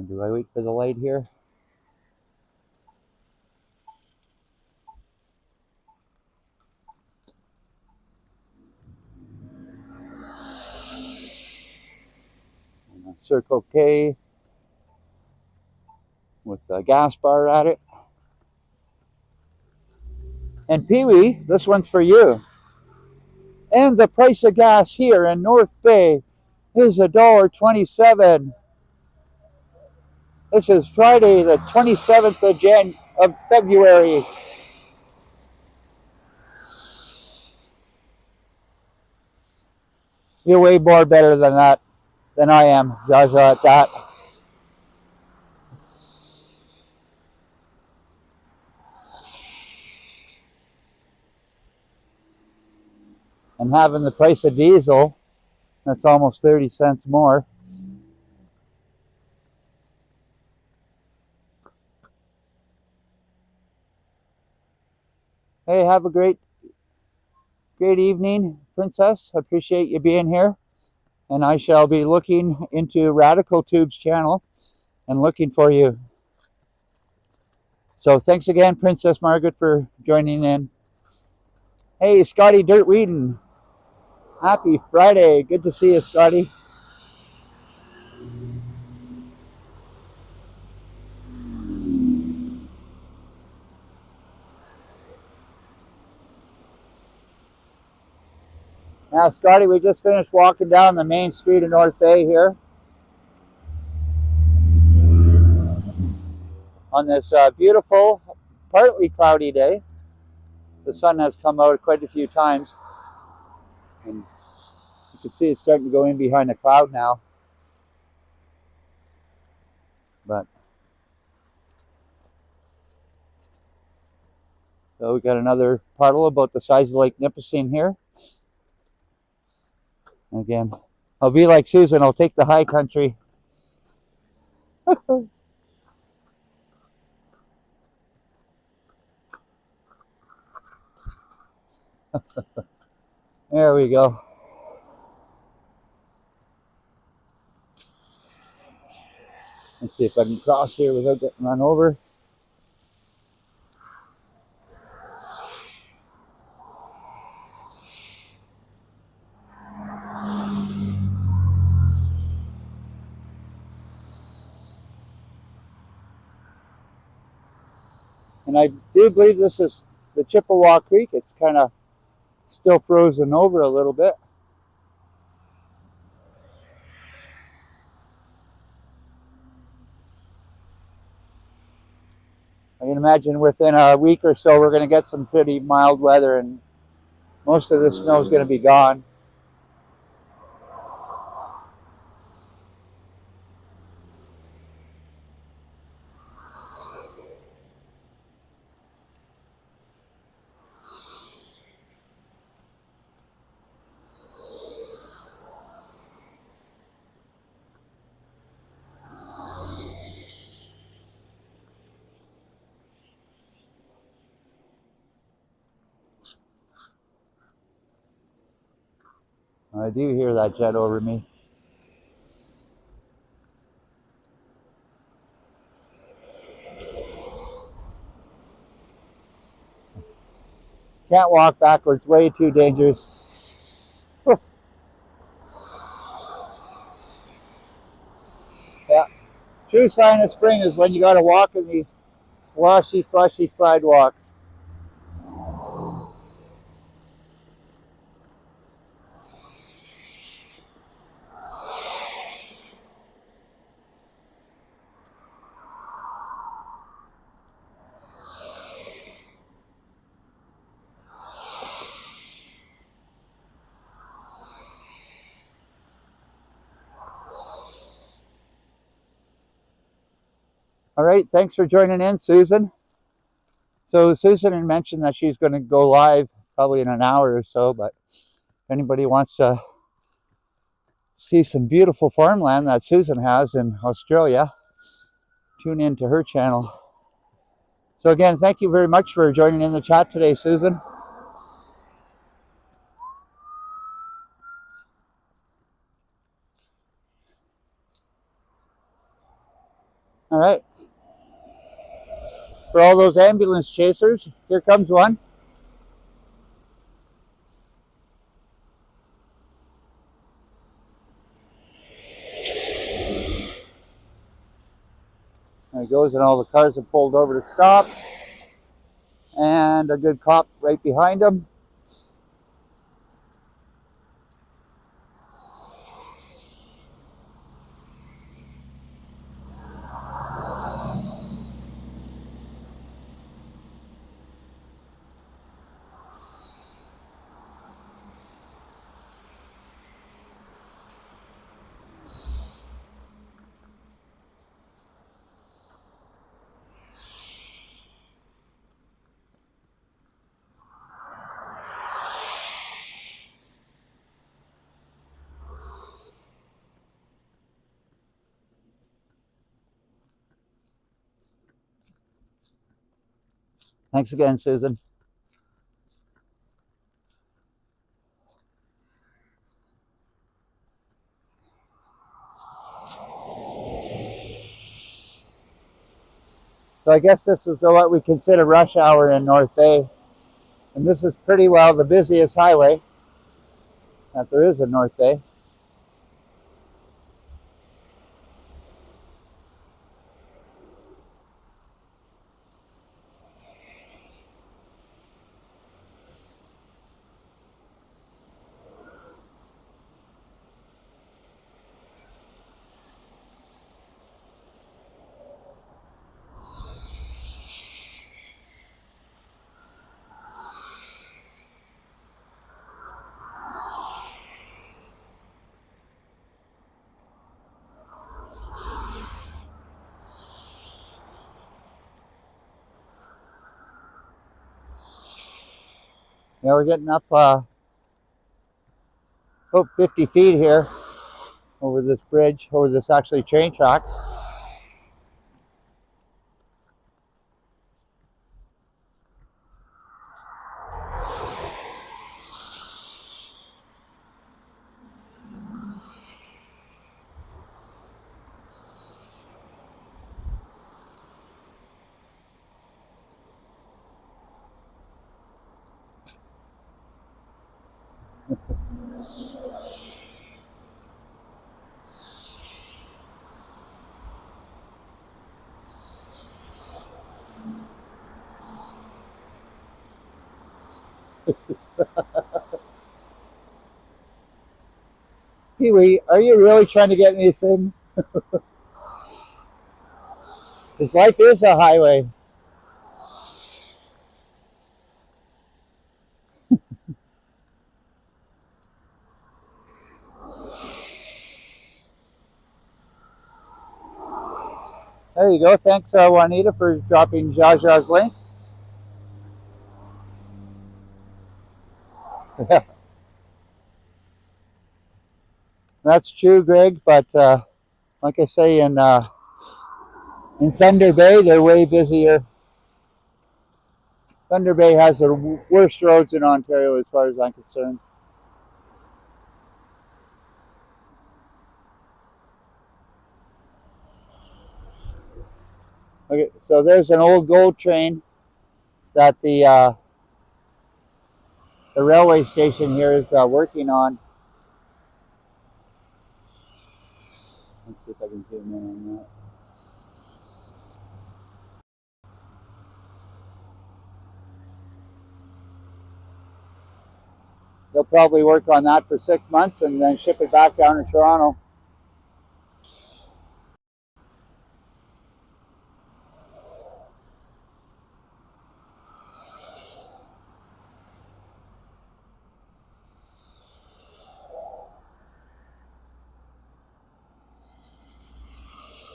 Do I wait for the light here? Circle K with a gas bar at it. And Pee-wee, this one's for you. And the price of gas here in North Bay is $1.27. This is Friday, the 27th of February. You're way more better than that, than I am, Jaja, at that. And having the price of diesel, that's almost 30 cents more. Hey, have a great evening, Princess. I appreciate you being here. And I shall be looking into Radical Tube's channel and looking for you. So thanks again, Princess Margaret, for joining in. Hey, Scotty Dirt Whedon. Happy Friday. Good to see you, Scotty. Now, Scotty, we just finished walking down the main street of North Bay here on this beautiful, partly cloudy day. The sun has come out quite a few times, and you can see it's starting to go in behind the cloud now. But so we got another puddle about the size of Lake Nipissing here. Again, I'll be like Susan, I'll take the high country. There we go. Let's see if I can cross here without getting run over. And I do believe this is the Chippewa Creek. It's kind of still frozen over a little bit. I can imagine within a week or so we're going to get some pretty mild weather and most of the snow is going to be gone. I do hear that jet over me. Can't walk backwards, way too dangerous. Yeah. True sign of spring is when you got to walk in these slushy sidewalks. All right, thanks for joining in, Susan. So Susan had mentioned that she's going to go live probably in an hour or so, but if anybody wants to see some beautiful farmland that Susan has in Australia, tune in to her channel. So again, thank you very much for joining in the chat today, Susan. All right. For all those ambulance chasers, here comes one. There he goes, and all the cars have pulled over to stop. And a good cop right behind him. Thanks again, Susan. So I guess this is what we consider rush hour in North Bay. And this is pretty well the busiest highway that there is in North Bay. Yeah, we're getting up about 50 feet here over this bridge, over this actually train tracks. Pee-wee, are you really trying to get me to sing? His life is a highway. There you go. Thanks, Juanita, for dropping Jaja's link. Yeah, that's true, Greg. But like I say, in Thunder Bay, they're way busier. Thunder Bay has the worst roads in Ontario, as far as I'm concerned. Okay, so there's an old gold train that the railway station here is working on. Let's see if I can zoom in on that. They'll probably work on that for 6 months and then ship it back down to Toronto.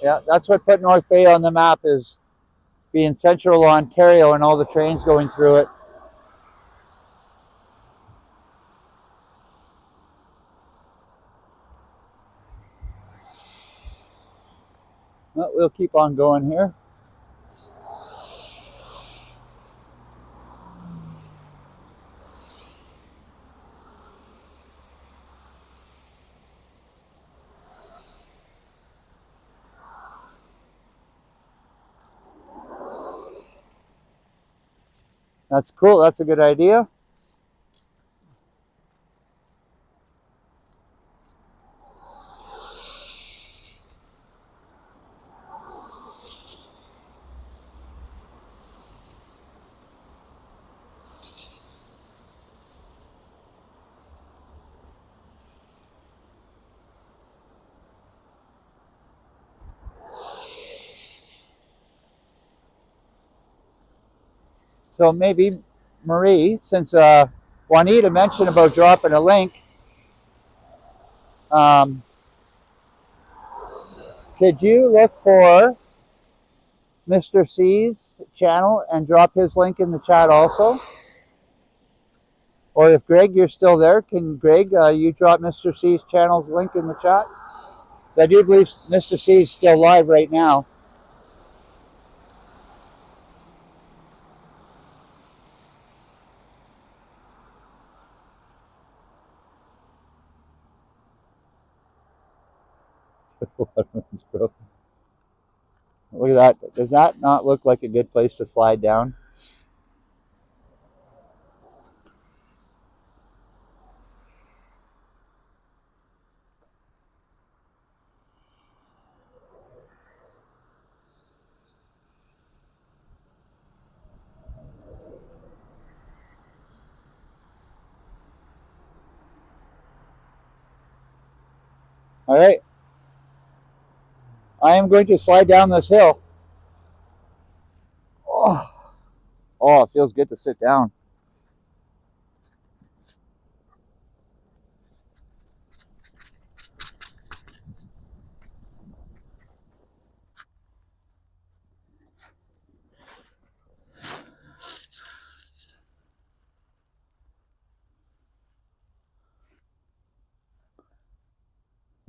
Yeah, that's what put North Bay on the map, is being central Ontario and all the trains going through it. Well, we'll keep on going here. That's cool. That's a good idea. So maybe, Marie, since Juanita mentioned about dropping a link, um, could you look for Mr. C's channel and drop his link in the chat also? Or if Greg, you're still there, can Greg, you drop Mr. C's channel's link in the chat? I do believe Mr. C is still live right now. Look at that. Does that not look like a good place to slide down? All right. I am going to slide down this hill. Oh, it feels good to sit down.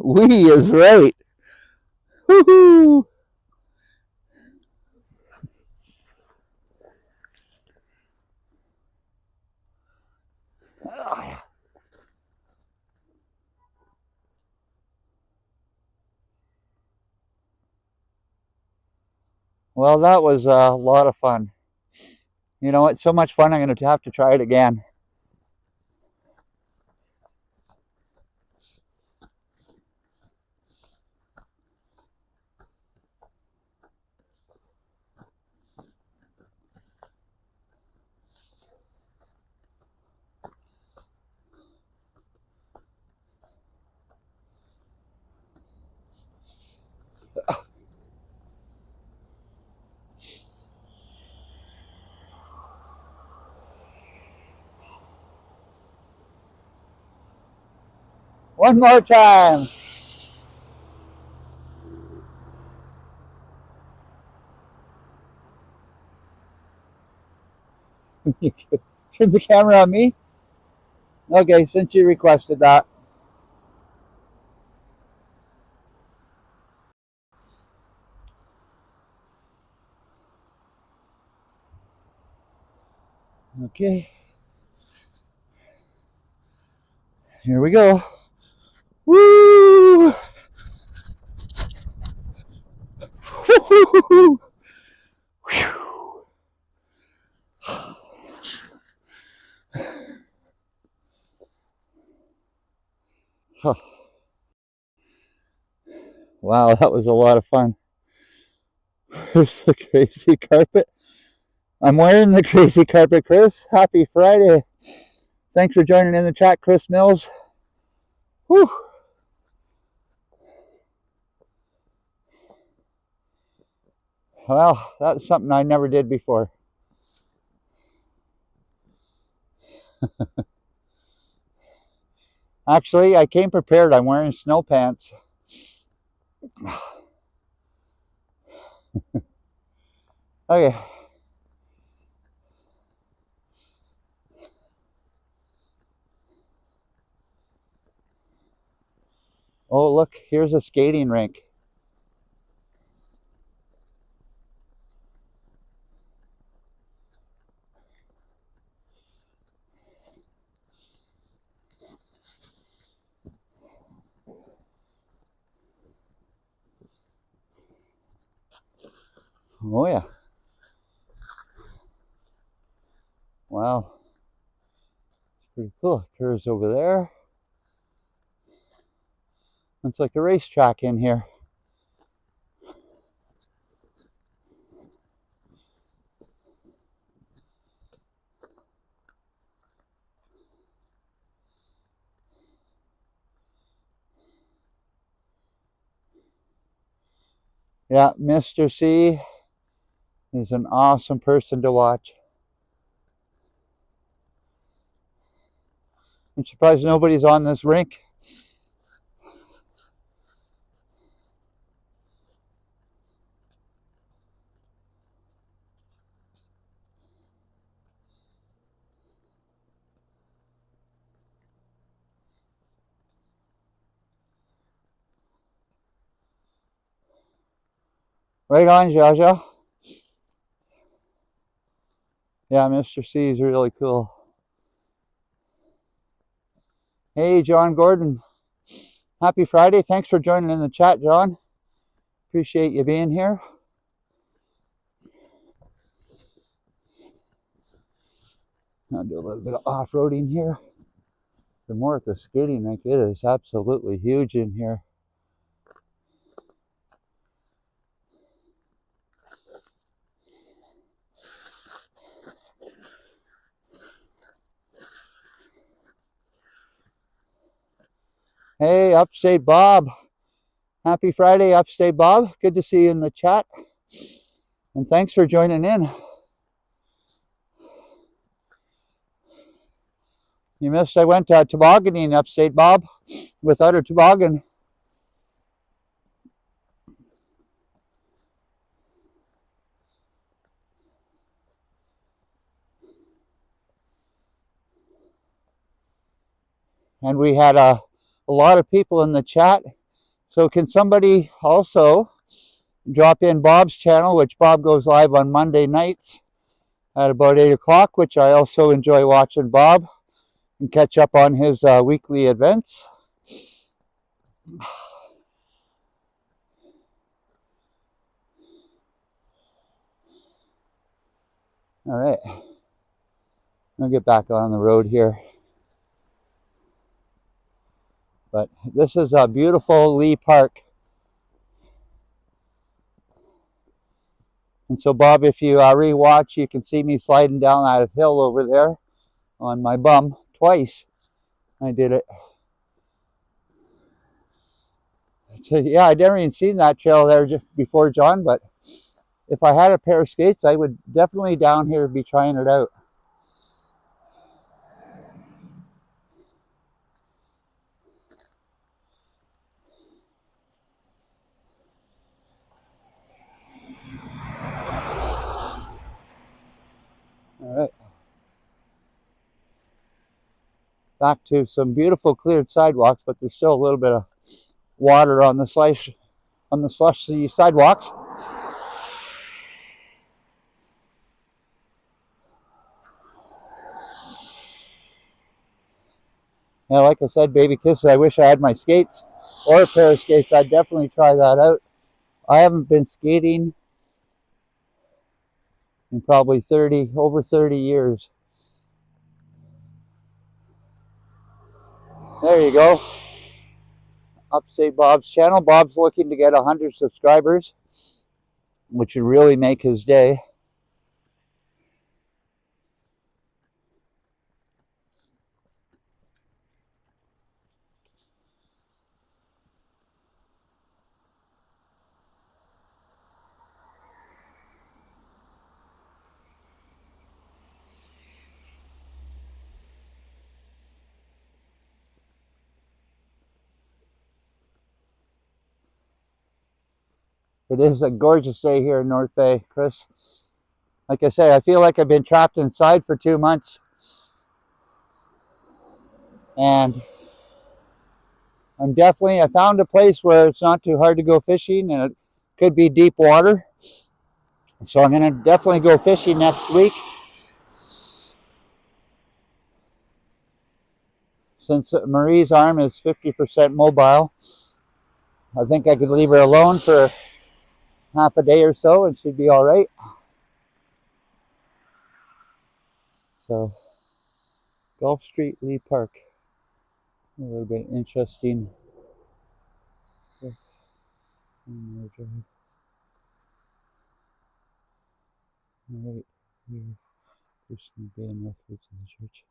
We is right. Woohoo! Well, that was a lot of fun. You know, it's so much fun, I'm going to have to try it again. One more time. Turn the camera on me. Okay, since you requested that. Okay. Here we go. Woo! Woo-hoo-hoo-hoo. Huh. Wow, that was a lot of fun. Here's the crazy carpet. I'm wearing the crazy carpet, Chris. Happy Friday. Thanks for joining in the chat, Chris Mills. Whew. Well, that's something I never did before. Actually, I came prepared. I'm wearing snow pants. Okay. Oh, look, here's a skating rink. Oh, yeah. Wow. Pretty cool. Curves over there. Looks like a racetrack in here. Yeah, Mr. C is an awesome person to watch. I'm surprised nobody's on this rink. Right on, Jaja. Yeah, Mr. C is really cool. Hey, John Gordon. Happy Friday. Thanks for joining in the chat, John. Appreciate you being here. I'll do a little bit of off-roading here. The more at the skating rink, it is absolutely huge in here. Hey, Upstate Bob. Happy Friday, Upstate Bob. Good to see you in the chat. And thanks for joining in. You missed, I went tobogganing, Upstate Bob, without a toboggan. And we had a lot of people in the chat So can somebody also drop in Bob's channel, which Bob goes live on Monday nights at about 8 o'clock, which I also enjoy watching Bob, and catch up on his weekly events. All right, I'll get back on the road here. But this is a beautiful Lee Park. And so, Bob, if you re-watch, you can see me sliding down that hill over there on my bum twice. I did it. So, yeah, I'd never even seen that trail there just before, John, but if I had a pair of skates, I would definitely down here be trying it out. All right. Back to some beautiful cleared sidewalks, but there's still a little bit of water on the slushy sidewalks. Yeah, like I said, baby kisses, I wish I had my skates or a pair of skates. I'd definitely try that out. I haven't been skating in probably over 30 years. There you go. Upstate Bob's channel. Bob's looking to get 100 subscribers, which would really make his day. It is a gorgeous day here in North Bay, Chris. Like I say, I feel like I've been trapped inside for 2 months. And I found a place where it's not too hard to go fishing, and it could be deep water. So I'm going to definitely go fishing next week. Since Marie's arm is 50% mobile, I think I could leave her alone for half a day or so and she'd be all right. So, Gulf Street, Lee Park. A little bit interesting. All right, here, Christian Bay and Northwoods in the church.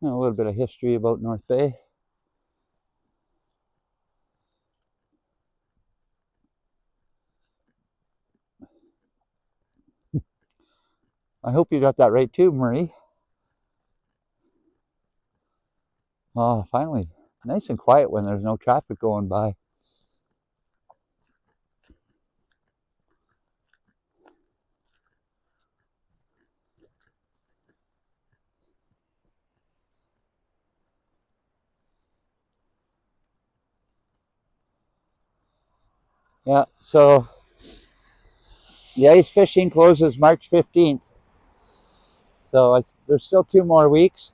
A little bit of history about North Bay. I hope you got that right too, Marie. Oh, finally. Nice and quiet when there's no traffic going by. Yeah, so the ice fishing closes March 15th. So there's still 2 more weeks.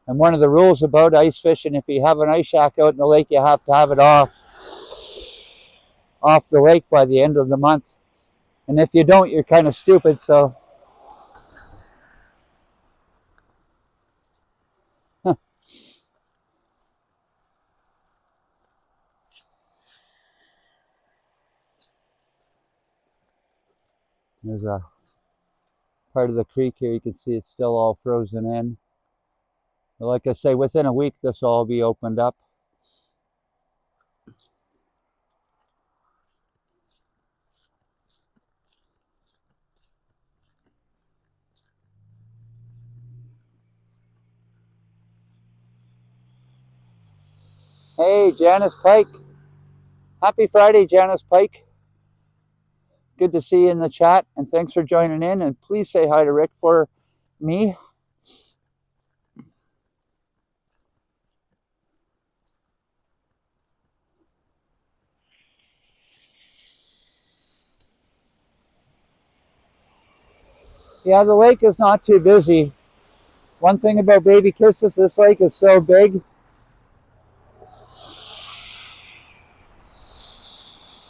And one of the rules about ice fishing, if you have an ice shack out in the lake, you have to have it off the lake by the end of the month. And if you don't, you're kind of stupid. So there's a part of the creek here. You can see it's still all frozen in. But like I say, within a week, this will all be opened up. Hey, Janice Pike. Happy Friday, Janice Pike. good to see you in the chat, and thanks for joining in. And please say hi to Rick for me. Yeah, the lake is not too busy. One thing about Baby Kisses, this lake is so big.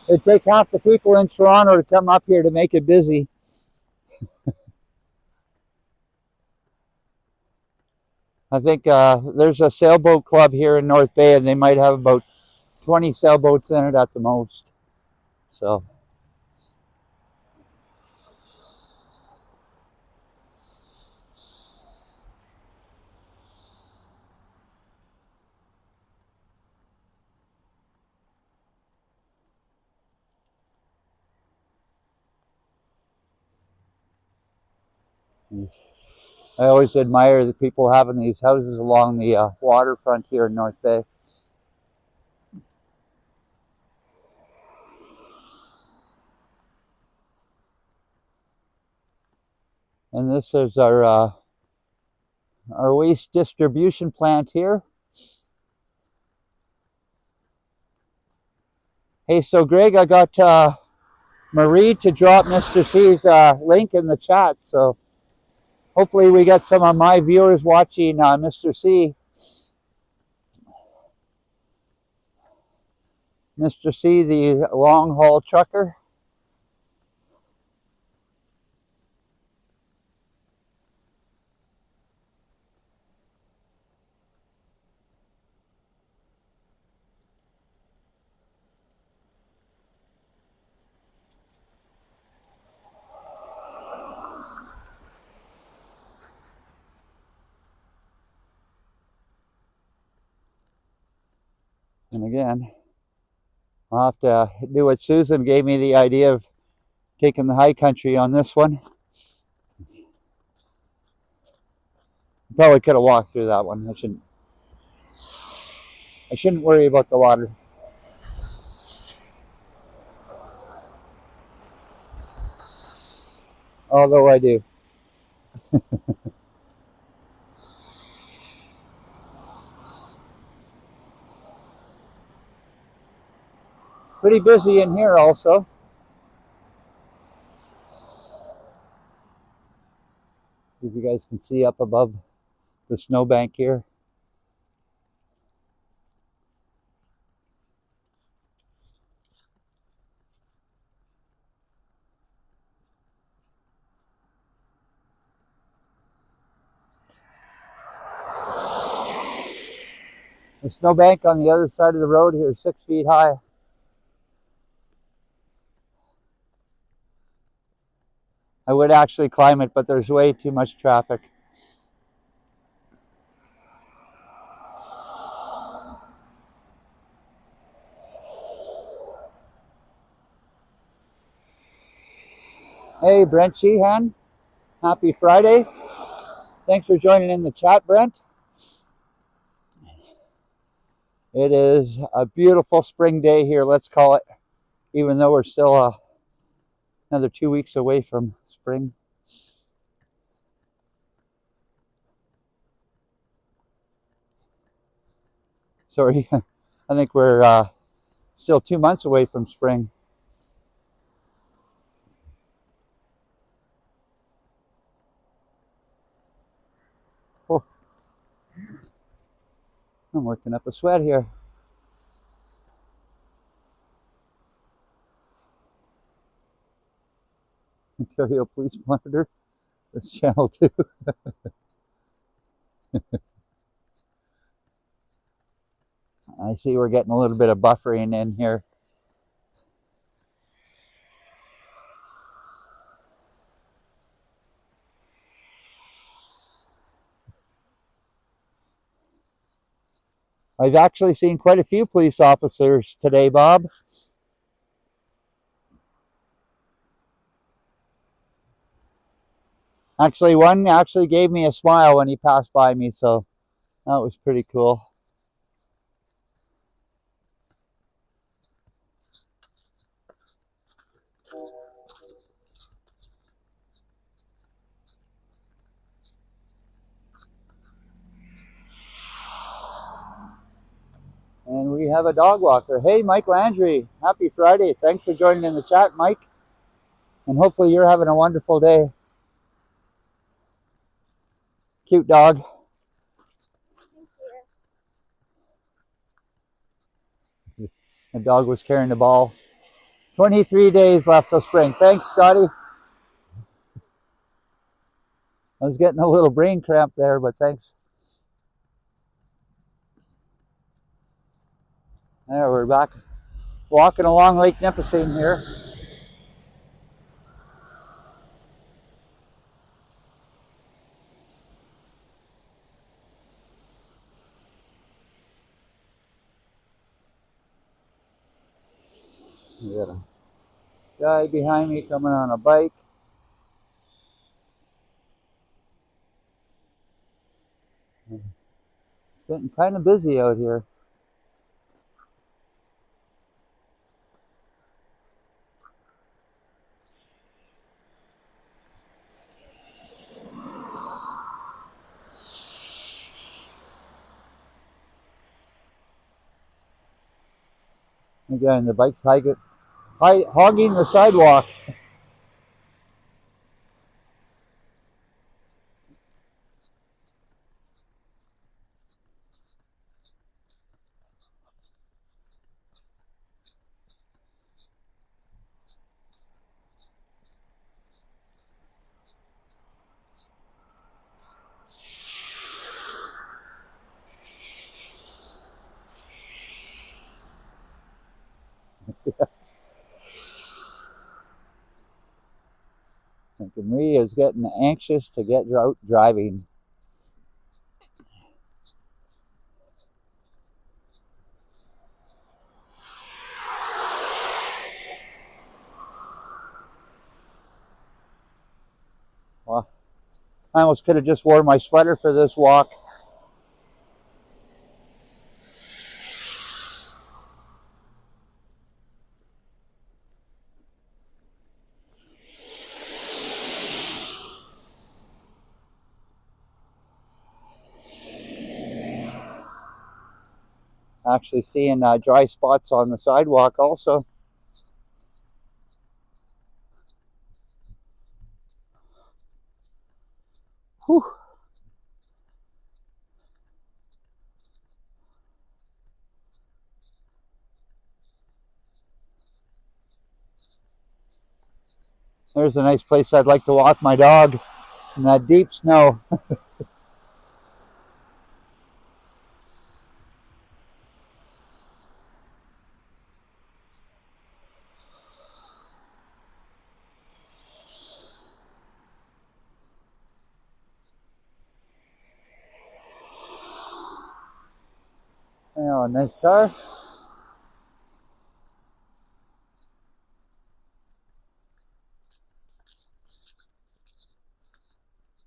It'd take half the people in Toronto to come up here to make it busy. I think there's a sailboat club here in North Bay, and they might have about 20 sailboats in it at the most. So. I always admire the people having these houses along the waterfront here in North Bay. And this is our waste distribution plant here. Hey, so Greg, I got Marie to drop Mr. C's link in the chat. So hopefully we get some of my viewers watching Mr. C. Mr. C, the long haul trucker. And again, I'll have to do what Susan gave me the idea of taking the high country on this one. Probably could have walked through that one. I shouldn't worry about the water. Although I do. Pretty busy in here also. If you guys can see up above the snowbank here. The snowbank on the other side of the road here is 6 feet high. I would actually climb it, but there's way too much traffic. Hey, Brent Sheehan. Happy Friday. Thanks for joining in the chat, Brent. It is a beautiful spring day here, let's call it, even though we're still another 2 weeks away from spring. Sorry, I think we're still 2 months away from spring. Oh, I'm working up a sweat here. Ontario Police Monitor, that's channel 2. I see we're getting a little bit of buffering in here. I've actually seen quite a few police officers today, Bob. Actually, one actually gave me a smile when he passed by me, so that was pretty cool. have a dog walker. Hey, Mike Landry, happy Friday. Thanks for joining in the chat, Mike. And hopefully you're having a wonderful day. Cute dog. The dog was carrying the ball. 23 days left till spring. Thanks, Scotty. I was getting a little brain cramp there, but thanks. There, we're back walking along Lake Nipissing here. We got a guy behind me coming on a bike. It's getting kind of busy out here. Again, the bike's hogging the sidewalk. And Maria is getting anxious to get out driving. Well, I almost could have just worn my sweater for this walk. Actually seeing dry spots on the sidewalk also. Whew. There's a nice place I'd like to walk my dog in that deep snow. Oh, nice car.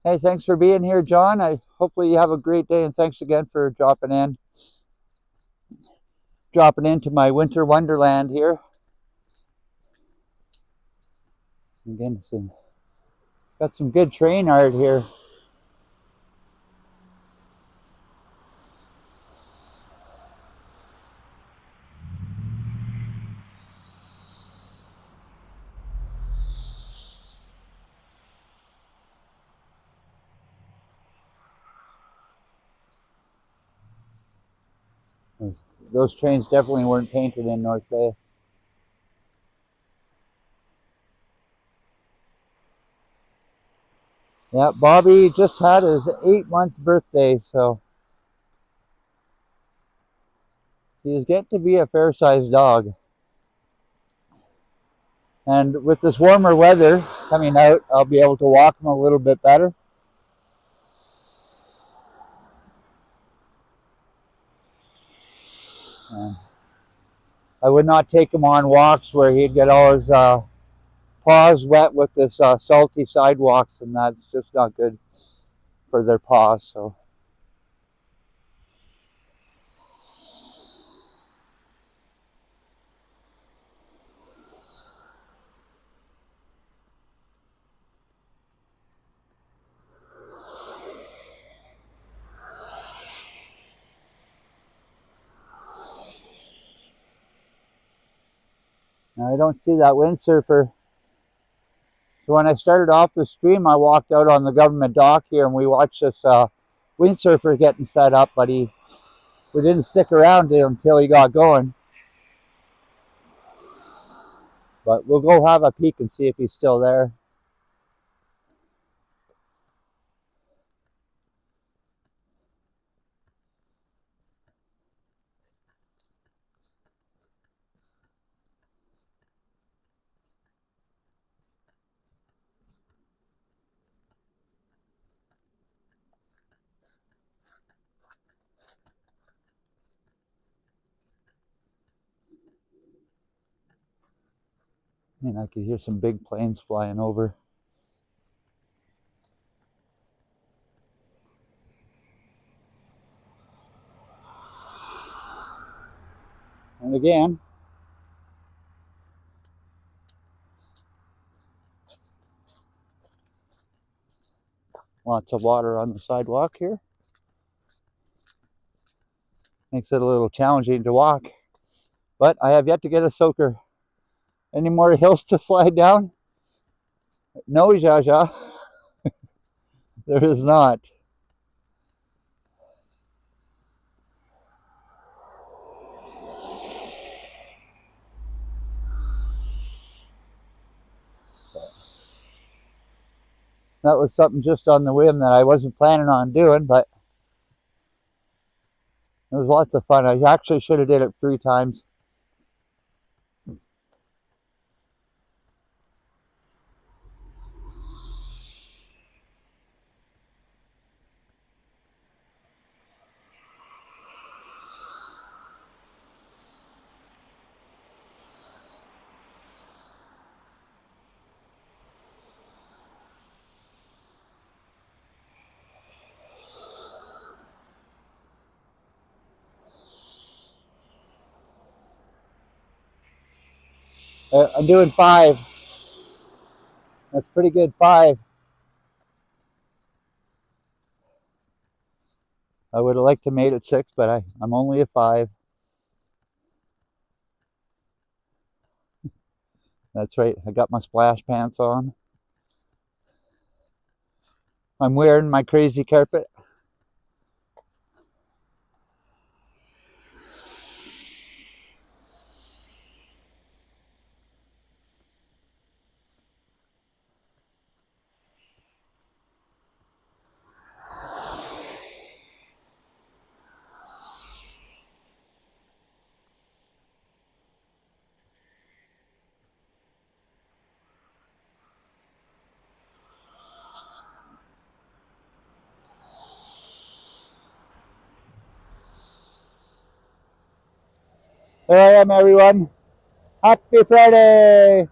Hey, thanks for being here, John. Hopefully you have a great day, and thanks again for dropping into my winter wonderland here. Again, got some good train art here. Those trains definitely weren't painted in North Bay. Yeah, Bobby just had his 8-month birthday, so he's getting to be a fair-sized dog. And with this warmer weather coming out, I'll be able to walk him a little bit better. I would not take him on walks where he'd get all his paws wet with this salty sidewalks, and that's just not good for their paws. So Now I don't see that windsurfer. So when I started off the stream, I walked out on the government dock here and we watched this windsurfer getting set up, but we didn't stick around until he got going. But we'll go have a peek and see if he's still there. And I could hear some big planes flying over. And again, lots of water on the sidewalk here. Makes it a little challenging to walk. But I have yet to get a soaker. Any more hills to slide down? No, Jaja. There is not. That was something just on the whim that I wasn't planning on doing, but it was lots of fun. I actually should have did it 3 times. I'm doing 5. That's pretty good, 5. I would have liked to made it 6, but I'm only a 5. That's right, I got my splash pants on. I'm wearing my crazy carpet. There I am, everyone. Happy Friday!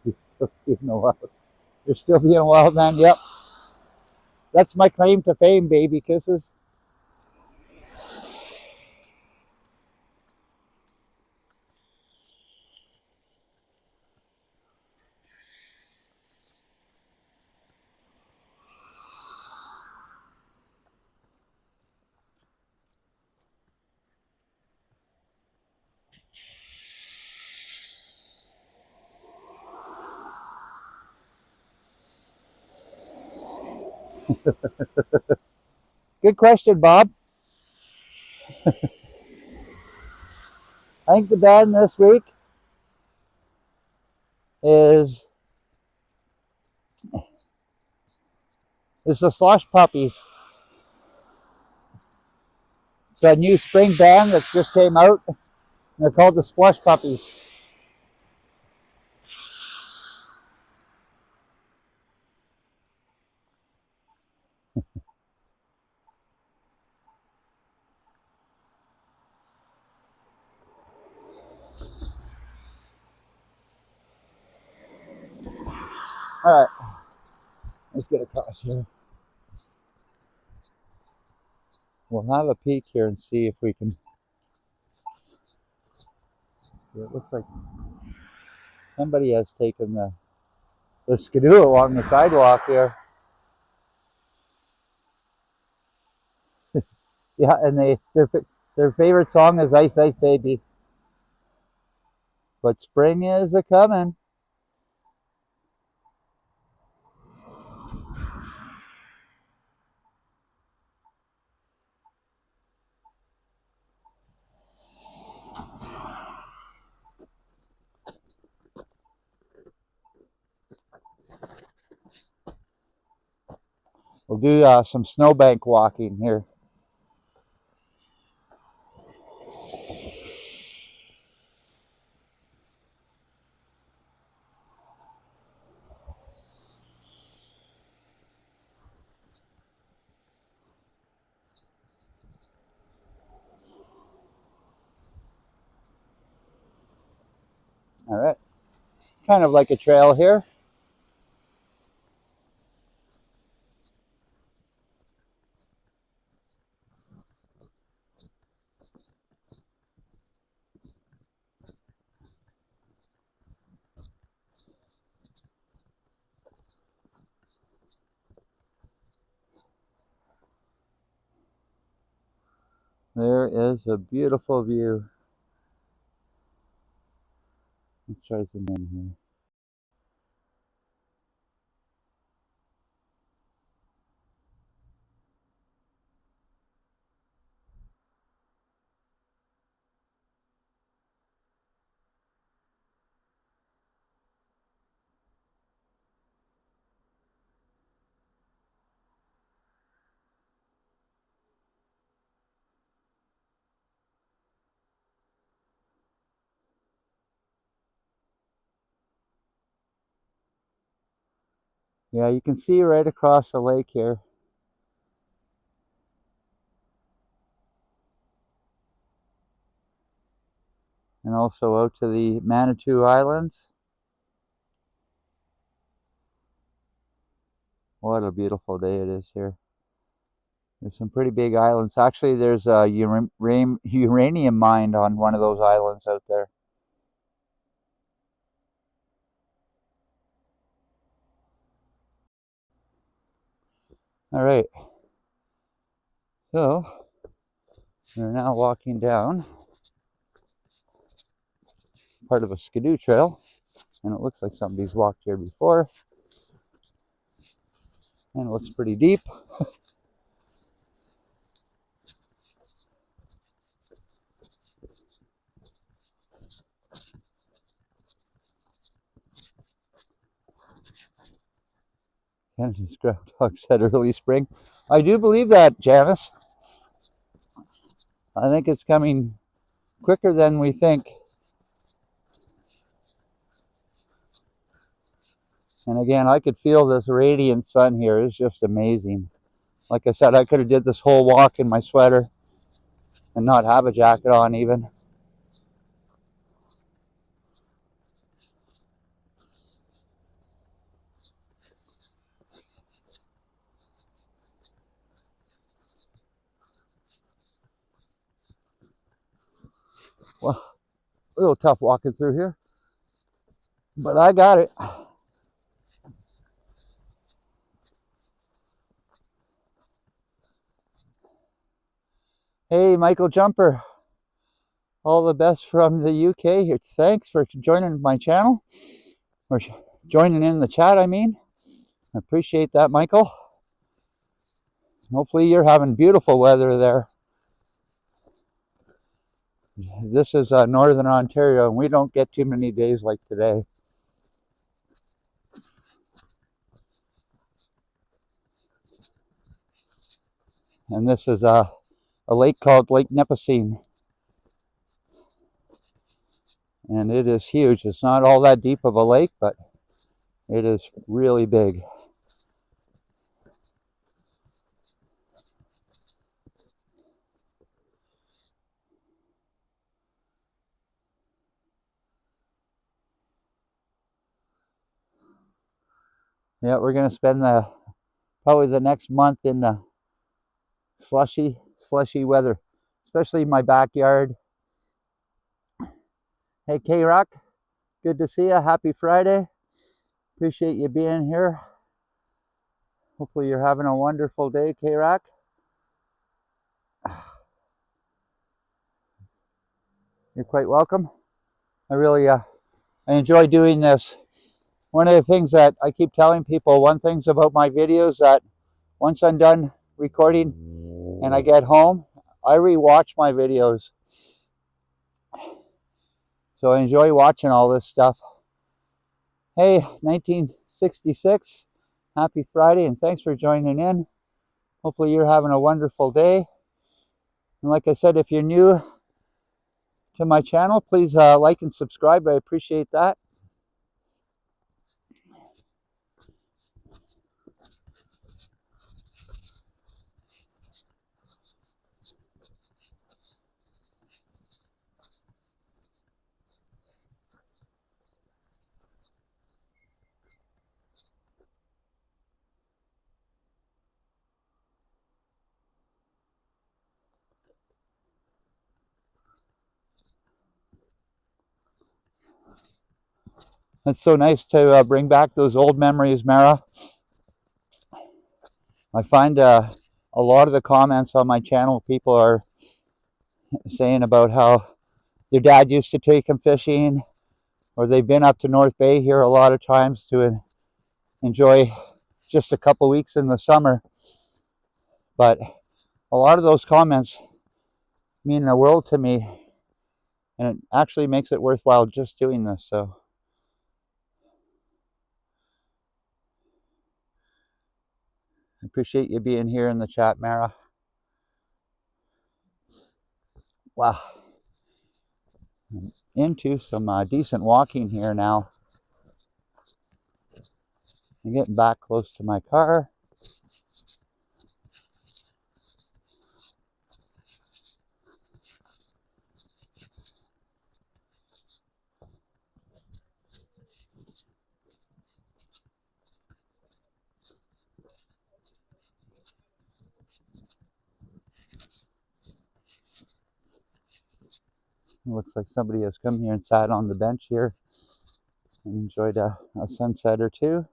You're still being a wild. You're still being a wild man. Yep. That's my claim to fame, baby kisses. Good question, Bob. I think the band this week is the Slush Puppies. It's a new spring band that just came out. And they're called the Slush Puppies. All right, let's get across here. We'll have a peek here and see if we can. It looks like somebody has taken the skidoo along the sidewalk here. Yeah, and their favorite song is Ice Ice Baby. But spring is a coming. We'll do some snowbank walking here. All right, kind of like a trail here. There is a beautiful view. Let's try some in here. Yeah, you can see right across the lake here. And also out to the Manitou Islands. What a beautiful day it is here. There's some pretty big islands. Actually, there's a uranium mine on one of those islands out there. All right. So, we're now walking down part of a skidoo trail. And it looks like somebody's walked here before. And it looks pretty deep. Canada's groundhog said early spring. I do believe that, Janice. I think it's coming quicker than we think. And again, I could feel this radiant sun here. It's just amazing. Like I said, I could have did this whole walk in my sweater and not have a jacket on even. Well, a little tough walking through here, but I got it. Hey, Michael Jumper. All the best from the UK. Thanks for joining my channel, or joining in the chat, I mean. I appreciate that, Michael. Hopefully you're having beautiful weather there. This is Northern Ontario, and we don't get too many days like today. And this is a lake called Lake Nipissing. And it is huge. It's not all that deep of a lake, but it is really big. Yeah, we're going to spend probably the next month in the slushy weather, especially my backyard. Hey, K-Rock, good to see you. Happy Friday. Appreciate you being here. Hopefully you're having a wonderful day, K-Rock. You're quite welcome. I really I enjoy doing this. One of the things that I keep telling people, one thing's about my videos, that once I'm done recording and I get home, I rewatch my videos. So I enjoy watching all this stuff. Hey, 1966, happy Friday, and thanks for joining in. Hopefully you're having a wonderful day. And like I said, if you're new to my channel, please like and subscribe. I appreciate that. It's so nice to bring back those old memories, Mara. I find a lot of the comments on my channel, people are saying about how their dad used to take them fishing, or they've been up to North Bay here a lot of times to enjoy just a couple weeks in the summer. But a lot of those comments mean the world to me, and it actually makes it worthwhile just doing this. So I appreciate you being here in the chat, Mara. Wow. I'm into some decent walking here now. I'm getting back close to my car. It looks like somebody has come here and sat on the bench here and enjoyed a sunset or two.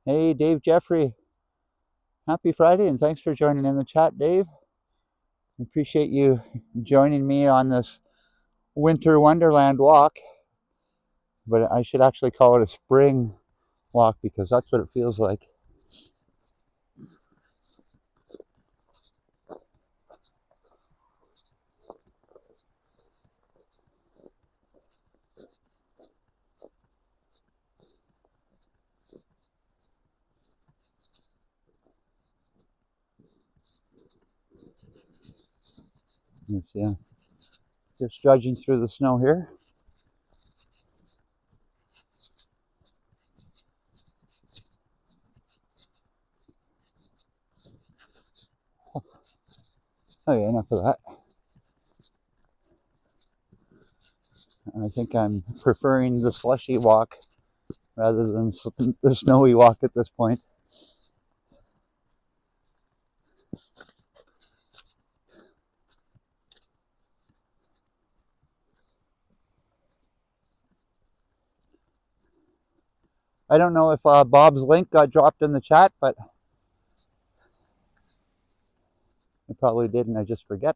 Hey, Dave Jeffrey. Happy Friday, and thanks for joining in the chat, Dave. I appreciate you joining me on this winter wonderland walk, but I should actually call it a spring walk because that's what it feels like. You see, I'm just trudging through the snow here. Okay, enough of that. I think I'm preferring the slushy walk rather than the snowy walk at this point. I don't know if Bob's link got dropped in the chat, but it probably didn't. I just forget.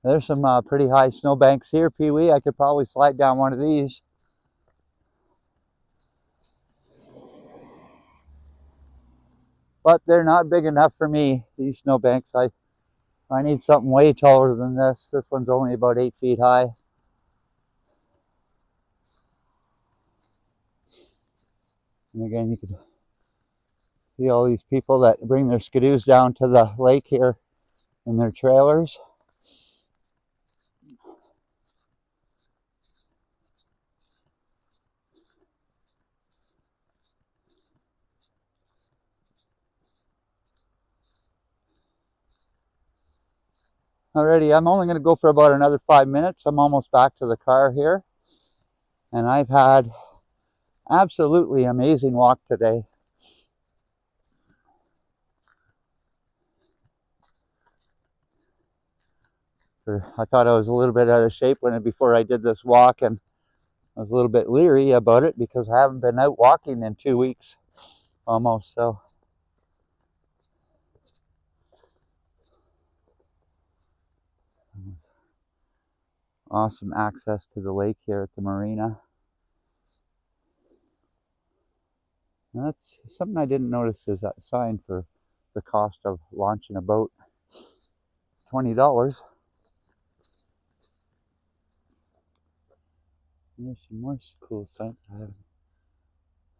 There's some pretty high snowbanks here, Pee Wee. I could probably slide down one of these. But they're not big enough for me, these snowbanks. I need something way taller than this. This one's only about 8 feet high. And again, you can see all these people that bring their skidoos down to the lake here in their trailers. Alrighty, I'm only going to go for about another 5 minutes. I'm almost back to the car here. And I've had absolutely amazing walk today. I thought I was a little bit out of shape before I did this walk, and I was a little bit leery about it because I haven't been out walking in 2 weeks almost. So awesome access to the lake here at the marina. And that's something I didn't notice, is that sign for the cost of launching a boat. $20. And there's some more cool signs I have.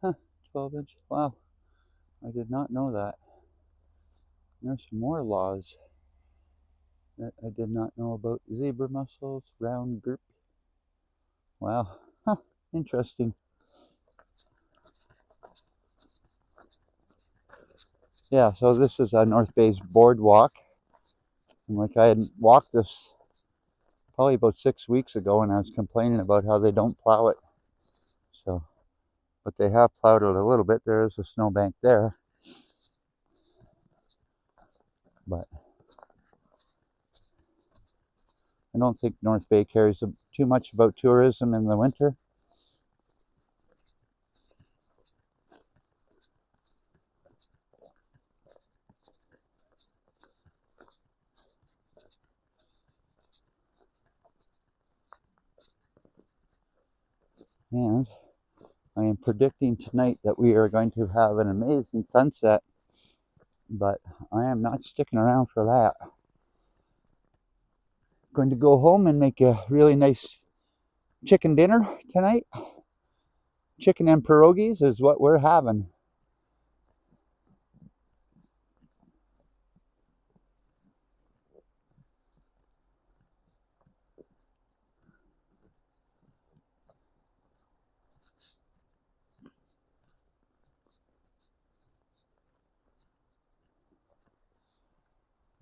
Huh, 12-inch. Wow, I did not know that. And there's some more laws that I did not know about. Zebra mussels, round group. Wow, huh, interesting. Yeah, so this is a North Bay's boardwalk. And like I had walked this probably about 6 weeks ago, and I was complaining about how they don't plow it. So, but they have plowed it a little bit. There is a snowbank there. But I don't think North Bay cares too much about tourism in the winter. And I am predicting tonight that we are going to have an amazing sunset, but I am not sticking around for that. I'm going to go home and make a really nice chicken dinner tonight. Chicken and pierogies is what we're having.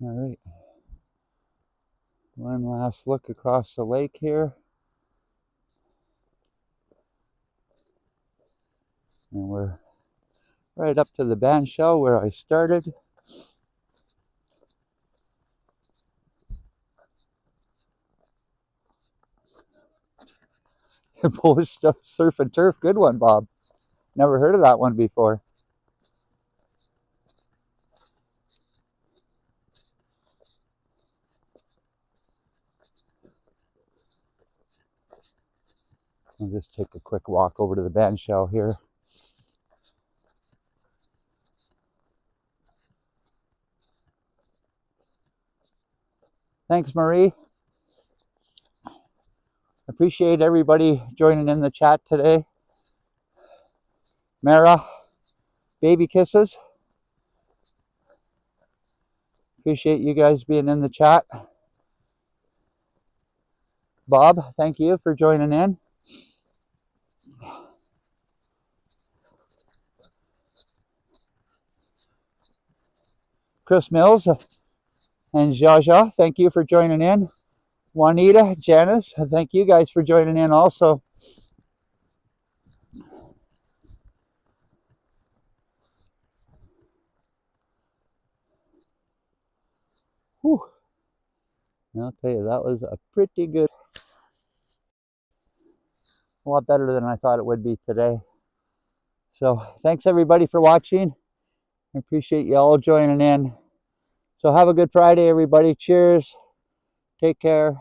All right. One last look across the lake here. And we're right up to the bandshell where I started. Polish surf and turf, good one, Bob. Never heard of that one before. I'll just take a quick walk over to the bandshell here. Thanks, Marie. Appreciate everybody joining in the chat today. Mara, baby kisses. Appreciate you guys being in the chat. Bob, thank you for joining in. Chris Mills and Jaja, thank you for joining in. Juanita, Janice, thank you guys for joining in also. Whew. I'll tell you, that was a pretty good, a lot better than I thought it would be today. So thanks everybody for watching. I appreciate you all joining in. So have a good Friday, everybody. Cheers. Take care.